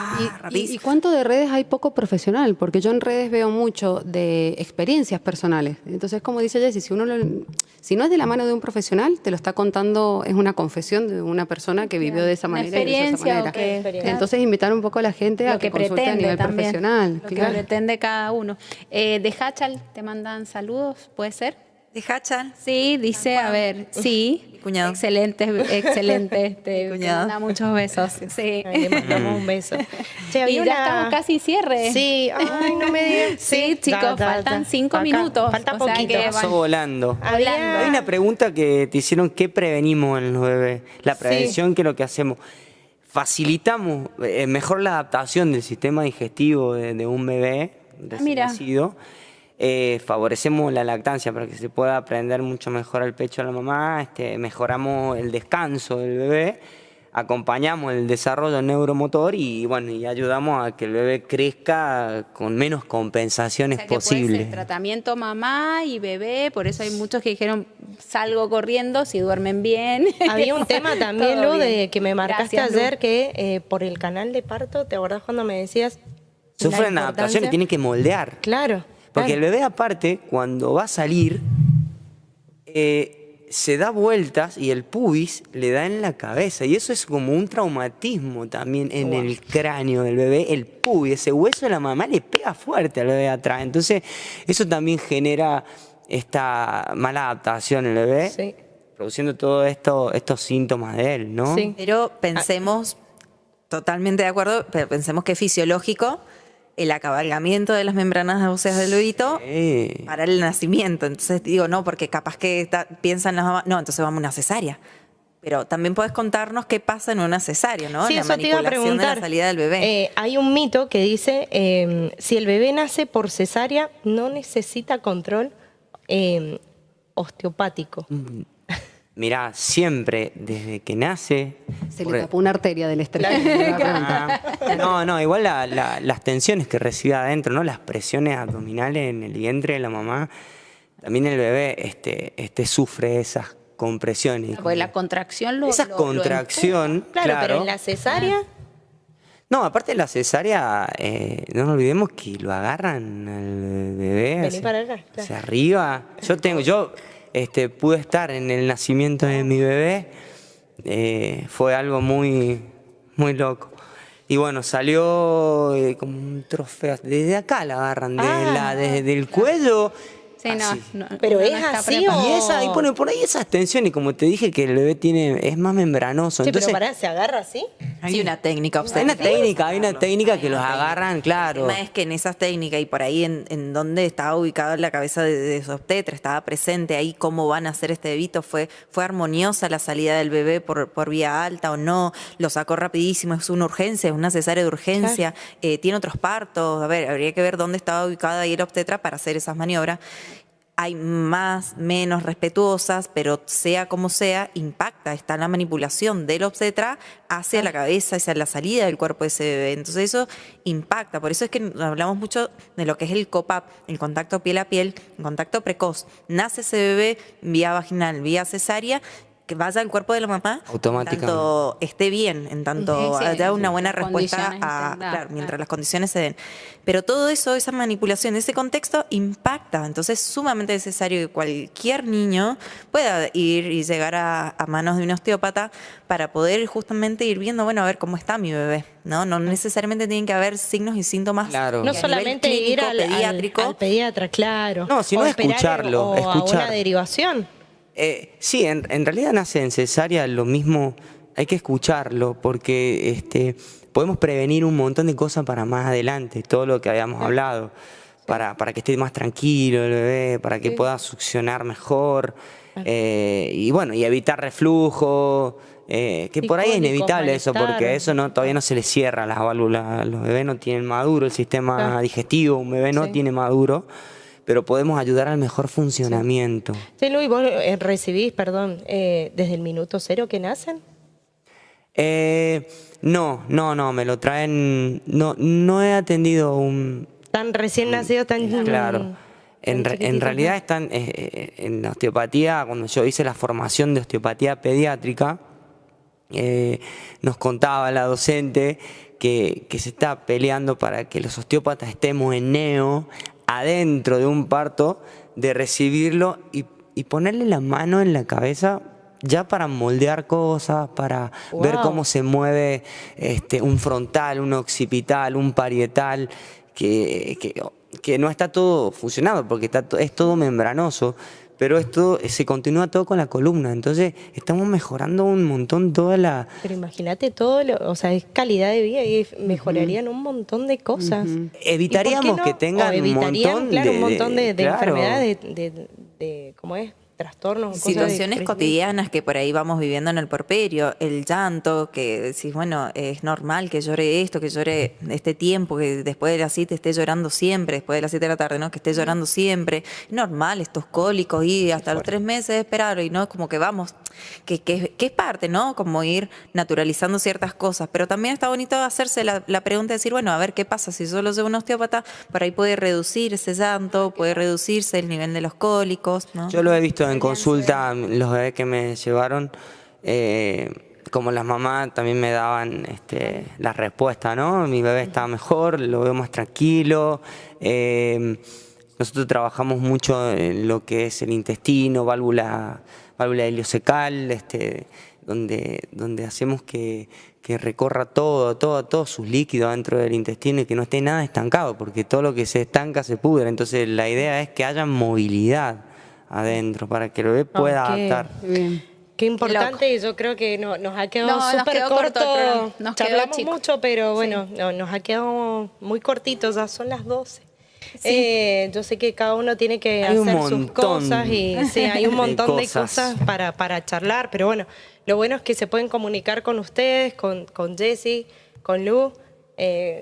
[SPEAKER 8] ¿Y cuánto de redes hay poco profesional? Porque yo en redes veo mucho de experiencias personales. Entonces, como dice Jessy, si no es de la mano de un profesional, te lo está contando, es una confesión de una persona que vivió de esa manera y de esa manera. Entonces, invitar un poco a la gente a que consulte a nivel profesional.
[SPEAKER 5] Lo que pretende cada uno. De Hachal te mandan saludos, ¿puede ser?
[SPEAKER 6] ¿De Hachal?
[SPEAKER 5] Sí, dice, a ver, sí.
[SPEAKER 6] Cuñado.
[SPEAKER 5] Excelente. Te manda muchos besos. Sí.
[SPEAKER 4] Ay, le mandamos un beso. Che,
[SPEAKER 5] Y ya estamos casi cierre.
[SPEAKER 4] Sí, ay, no me digas.
[SPEAKER 5] Sí, chicos, faltan 5 minutos.
[SPEAKER 4] Falta
[SPEAKER 5] o sea
[SPEAKER 4] poquito.
[SPEAKER 5] que
[SPEAKER 7] Pasó volando.
[SPEAKER 4] Había-
[SPEAKER 7] Hay una pregunta que te hicieron, ¿qué prevenimos en los bebés? La prevención, ¿qué es lo que hacemos? Facilitamos mejor la adaptación del sistema digestivo de un bebé recién nacido. Favorecemos la lactancia para que se pueda prender mucho mejor al pecho de la mamá, mejoramos el descanso del bebé, acompañamos el desarrollo neuromotor y bueno, y ayudamos a que el bebé crezca con menos compensaciones
[SPEAKER 5] que puede
[SPEAKER 7] posibles.
[SPEAKER 5] ser tratamiento mamá y bebé, por eso hay muchos que dijeron salgo corriendo si duermen bien.
[SPEAKER 4] Había un tema también,
[SPEAKER 5] Todo
[SPEAKER 4] Lu, de
[SPEAKER 5] bien.
[SPEAKER 4] que me marcaste
[SPEAKER 5] Gracias, Lu.
[SPEAKER 4] ayer, que por el canal de parto, ¿te acordás cuando me decías?
[SPEAKER 7] Sufren
[SPEAKER 4] la
[SPEAKER 7] adaptaciones,
[SPEAKER 4] importancia?
[SPEAKER 7] tienen que moldear.
[SPEAKER 4] Claro.
[SPEAKER 7] Porque
[SPEAKER 4] claro.
[SPEAKER 7] el bebé aparte, cuando va a salir, se da vueltas y el pubis le da en la cabeza. Y eso es como un traumatismo también en el cráneo del bebé. El pubis, ese hueso de la mamá le pega fuerte al bebé atrás. Entonces, eso también genera esta mala adaptación en el bebé,
[SPEAKER 4] Sí.
[SPEAKER 7] produciendo todos estos síntomas de él, ¿no?
[SPEAKER 4] Sí.
[SPEAKER 6] Pero pensemos, totalmente de acuerdo, pero pensemos que es fisiológico el acabalgamiento de las membranas óseas del bebito
[SPEAKER 7] Sí.
[SPEAKER 6] para el nacimiento. Entonces digo, no, porque capaz que piensan las mamás, no, entonces vamos a una cesárea. Pero también puedes contarnos qué pasa en una cesárea, ¿no?
[SPEAKER 4] Sí,
[SPEAKER 6] La
[SPEAKER 4] eso te iba a
[SPEAKER 6] manipulación de
[SPEAKER 4] preguntar.
[SPEAKER 6] la salida del bebé.
[SPEAKER 4] Hay un mito que dice, si el bebé nace por cesárea, no necesita control osteopático.
[SPEAKER 7] Mirá, siempre, desde que nace...
[SPEAKER 8] Se le tapó una arteria del estrés.
[SPEAKER 7] No, igual las tensiones que recibe adentro, ¿no? Las presiones abdominales en el vientre de la mamá, también el bebé sufre esas compresiones.
[SPEAKER 5] Porque la contracción
[SPEAKER 7] Esa contracción,
[SPEAKER 4] Claro, pero en la cesárea,
[SPEAKER 7] No, aparte de la cesárea, no nos olvidemos que lo agarran al bebé
[SPEAKER 4] Vení
[SPEAKER 7] hacia,
[SPEAKER 4] para acá, claro.
[SPEAKER 7] hacia arriba. Yo pude estar en el nacimiento de mi bebé, fue algo muy, muy loco. Y bueno, salió como un trofeo. Desde acá la agarran, desde el cuello.
[SPEAKER 5] Sí,
[SPEAKER 7] así.
[SPEAKER 5] no,
[SPEAKER 4] Pero
[SPEAKER 5] uno
[SPEAKER 4] es
[SPEAKER 5] no está
[SPEAKER 4] así,
[SPEAKER 5] preparado.
[SPEAKER 7] Y pone por ahí esas tensiones, como te dije, que el bebé es más membranoso.
[SPEAKER 4] sí,
[SPEAKER 7] Entonces,
[SPEAKER 4] pero pará, ¿se agarra así?
[SPEAKER 6] Hay una técnica
[SPEAKER 7] hay una técnica que los agarran, claro.
[SPEAKER 6] El tema es que en esas técnicas y por ahí en donde estaba ubicado la cabeza de su obstetra, estaba presente ahí cómo van a hacer este bebito, fue armoniosa la salida del bebé por vía alta o no, lo sacó rapidísimo, es una urgencia, es una cesárea de urgencia, tiene otros partos, a ver, habría que ver dónde estaba ubicada ahí la obstetra para hacer esas maniobras. Hay más, menos respetuosas, pero sea como sea, impacta. Está la manipulación del obstetra hacia la cabeza, hacia la salida del cuerpo de ese bebé. Entonces eso impacta. Por eso es que hablamos mucho de lo que es el COPAP, el contacto piel a piel, el contacto precoz. Nace ese bebé vía vaginal, vía cesárea, que vaya al cuerpo de la mamá,
[SPEAKER 7] Automáticamente.
[SPEAKER 6] en tanto esté bien, en tanto
[SPEAKER 5] Sí,
[SPEAKER 6] haya una
[SPEAKER 5] sí,
[SPEAKER 6] buena
[SPEAKER 5] las
[SPEAKER 6] respuesta
[SPEAKER 5] condiciones se dan,
[SPEAKER 6] claro, mientras
[SPEAKER 5] claro.
[SPEAKER 6] las condiciones se den. Pero todo eso, esa manipulación, ese contexto impacta. Entonces es sumamente necesario que cualquier niño pueda ir y llegar a manos de un osteópata para poder justamente ir viendo, bueno, a ver cómo está mi bebé. No necesariamente tienen que haber signos y síntomas.
[SPEAKER 7] Claro.
[SPEAKER 4] No
[SPEAKER 7] A
[SPEAKER 6] nivel
[SPEAKER 4] solamente ir
[SPEAKER 6] clínico,
[SPEAKER 4] al
[SPEAKER 6] pediátrico.
[SPEAKER 4] al pediatra, claro.
[SPEAKER 7] No, sino
[SPEAKER 4] O esperar
[SPEAKER 7] escucharlo,
[SPEAKER 4] o a
[SPEAKER 7] escuchar.
[SPEAKER 4] una derivación.
[SPEAKER 7] Sí, en realidad nace en cesárea lo mismo, hay que escucharlo porque podemos prevenir un montón de cosas para más adelante, todo lo que habíamos hablado, para que esté más tranquilo el bebé, para que pueda succionar mejor, y bueno, y evitar reflujo, que por ahí es
[SPEAKER 4] Picólicos,
[SPEAKER 7] inevitable eso,
[SPEAKER 4] malestar.
[SPEAKER 7] porque eso todavía no se le cierra las válvulas, los bebés no tienen maduro el sistema digestivo, un bebé no tiene maduro, pero podemos ayudar al mejor funcionamiento.
[SPEAKER 4] Sí, Luis, vos recibís, desde el minuto cero que nacen.
[SPEAKER 7] No, me lo traen, no he atendido
[SPEAKER 4] Tan recién nacido, tan...
[SPEAKER 7] claro. En realidad están en la osteopatía, cuando yo hice la formación de osteopatía pediátrica, nos contaba la docente que se está peleando para que los osteópatas estemos en neo, adentro de un parto, de recibirlo y ponerle la mano en la cabeza ya para moldear cosas, para ver cómo se mueve un frontal, un occipital, un parietal, que no está todo funcionado, porque es todo membranoso, pero esto se continúa todo con la columna, entonces estamos mejorando un montón toda la...
[SPEAKER 4] Pero imagínate todo, o sea, es calidad de vida y mejorarían un montón de cosas.
[SPEAKER 7] Evitaríamos que tengan un montón de
[SPEAKER 4] enfermedades, ¿cómo es? Trastornos,
[SPEAKER 6] situaciones cotidianas que por ahí vamos viviendo en el puerperio, el llanto, que decís, bueno, es normal que llore esto, que llore este tiempo, que después de las 7 esté llorando siempre, después de las 7 de la tarde, ¿no? Que esté llorando siempre. Es normal estos cólicos y hasta los 3 meses de esperar, y no como que vamos, que es parte, ¿no? Como ir naturalizando ciertas cosas, pero también está bonito hacerse la pregunta de decir, bueno, a ver qué pasa si solo llevo un osteópata, por ahí puede reducir ese llanto, puede reducirse el nivel de los cólicos, ¿no?
[SPEAKER 7] Yo lo he visto en consulta, los bebés que me llevaron, como las mamás también me daban la respuesta, ¿no? Mi bebé está mejor, lo veo más tranquilo. Nosotros trabajamos mucho en lo que es el intestino, válvula iliocecal, donde hacemos que recorra todos sus líquidos dentro del intestino y que no esté nada estancado, porque todo lo que se estanca se pudre. Entonces la idea es que haya movilidad adentro para que el bebé pueda adaptar.
[SPEAKER 4] Bien. Qué importante, y yo creo que nos ha quedado súper corto. Nos charlamos mucho, pero bueno, nos ha quedado muy cortito, ya son las 12. Sí. Yo sé que cada uno tiene que hacer sus cosas y sí, hay un montón de cosas para charlar, pero bueno, lo bueno es que se pueden comunicar con ustedes, con Jessy, con Lu,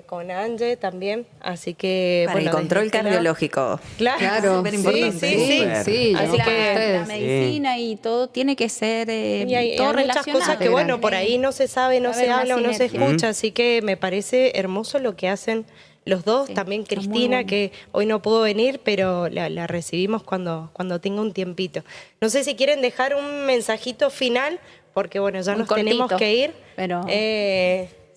[SPEAKER 4] con Ange también, así que...
[SPEAKER 6] Para el control cardiológico.
[SPEAKER 4] Claro,
[SPEAKER 6] súper importante.
[SPEAKER 8] Sí,
[SPEAKER 5] así que la medicina y todo tiene que ser
[SPEAKER 4] y hay
[SPEAKER 5] todo
[SPEAKER 4] muchas cosas que bueno, por ahí no se sabe, no se habla o no se escucha, así que me parece hermoso lo que hacen los dos, también Cristina, que hoy no pudo venir, pero la recibimos cuando tenga un tiempito. No sé si quieren dejar un mensajito final, porque bueno, ya nos tenemos que ir, pero...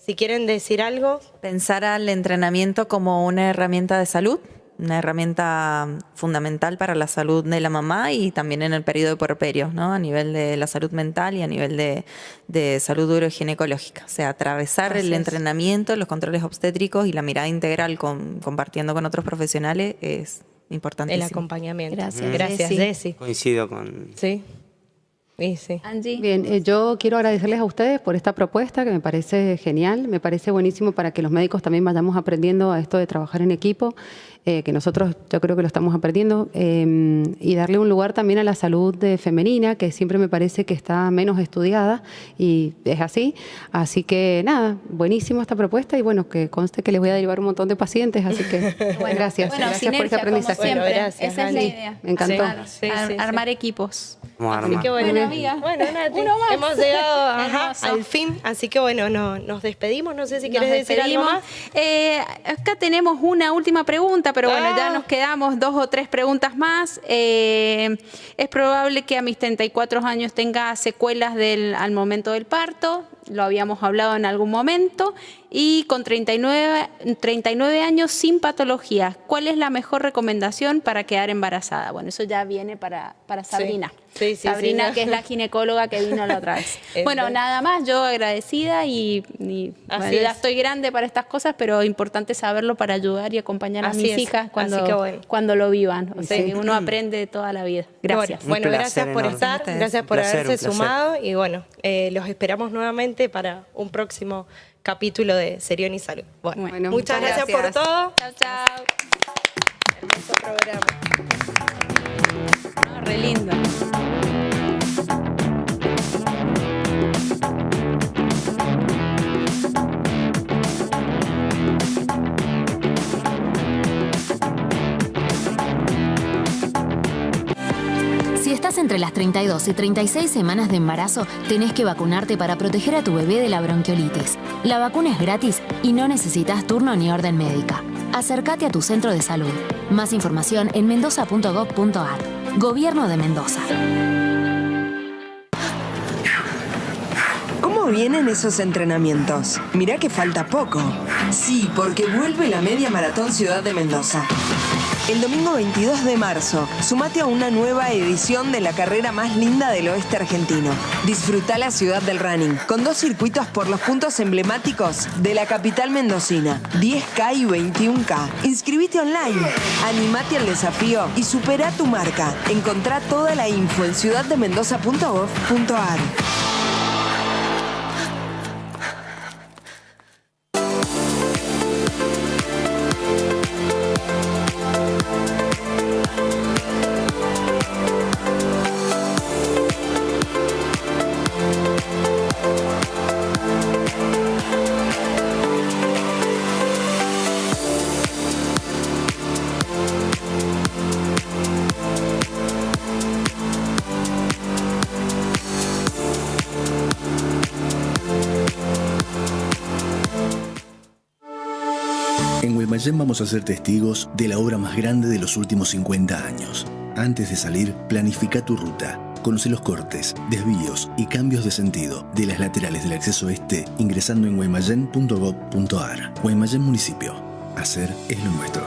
[SPEAKER 4] si quieren decir algo.
[SPEAKER 6] Pensar al entrenamiento como una herramienta de salud, una herramienta fundamental para la salud de la mamá y también en el periodo de puerperio, ¿no? A nivel de la salud mental y a nivel de salud uroginecológica. O sea, atravesar el entrenamiento, los controles obstétricos y la mirada integral compartiendo con otros profesionales es importantísimo.
[SPEAKER 4] El acompañamiento.
[SPEAKER 5] Gracias,
[SPEAKER 4] Jessy.
[SPEAKER 7] Coincido con...
[SPEAKER 4] Sí. Sí.
[SPEAKER 5] Angie.
[SPEAKER 8] Bien, yo quiero agradecerles a ustedes por esta propuesta que me parece genial, me parece buenísimo para que los médicos también vayamos aprendiendo a esto de trabajar en equipo, que nosotros yo creo que lo estamos aprendiendo, y darle un lugar también a la salud femenina, que siempre me parece que está menos estudiada y es así. Así que nada, buenísimo esta propuesta y bueno, que conste que les voy a derivar un montón de pacientes, así que gracias por este aprendizaje.
[SPEAKER 5] Siempre.
[SPEAKER 4] Gracias,
[SPEAKER 5] esa es la idea.
[SPEAKER 8] Me encantó.
[SPEAKER 5] Armar equipos.
[SPEAKER 4] Así que bueno, Nati, hemos llegado al fin, así que bueno, nos despedimos, no sé si quieres decir algo más.
[SPEAKER 5] Acá tenemos una última pregunta, pero bueno, ya nos quedamos 2 o 3 preguntas más. Es probable que a mis 34 años tenga secuelas al momento del parto, lo habíamos hablado en algún momento, y con 39 años sin patologías. ¿Cuál es la mejor recomendación para quedar embarazada? Bueno, eso ya viene para Sabrina. Sabrina, que es la ginecóloga que vino la otra vez. Bueno, nada más, yo agradecida y bueno, ya estoy grande para estas cosas, pero importante saberlo para ayudar y acompañar a mis hijas cuando lo vivan. O sea, que uno aprende toda la vida. Gracias.
[SPEAKER 4] Bueno, gracias por estar, gracias por haberse sumado y bueno, los esperamos nuevamente para un próximo capítulo de Serión y Salud. Bueno, muchas gracias por todo.
[SPEAKER 5] Chao, chao.
[SPEAKER 4] Hermoso programa.
[SPEAKER 5] Re lindo.
[SPEAKER 1] Si estás entre las 32 y 36 semanas de embarazo, tenés que vacunarte para proteger a tu bebé de la bronquiolitis. La vacuna es gratis y no necesitas turno ni orden médica. Acércate a tu centro de salud. Más información en mendoza.gov.ar. Gobierno de Mendoza.
[SPEAKER 2] ¿Cómo vienen esos entrenamientos? Mirá que falta poco. Sí, porque vuelve la Media Maratón Ciudad de Mendoza. El domingo 22 de marzo, sumate a una nueva edición de la carrera más linda del oeste argentino. Disfruta la ciudad del running, con 2 circuitos por los puntos emblemáticos de la capital mendocina, 10K y 21K. Inscribite online, animate al desafío y supera tu marca. Encontrá toda la info en ciudaddemendoza.gov.ar.
[SPEAKER 3] En Guaymallén vamos a ser testigos de la obra más grande de los últimos 50 años. Antes de salir, planifica tu ruta. Conoce los cortes, desvíos y cambios de sentido de las laterales del acceso este ingresando en guaymallén.gov.ar. Guaymallén Municipio. Hacer es lo nuestro.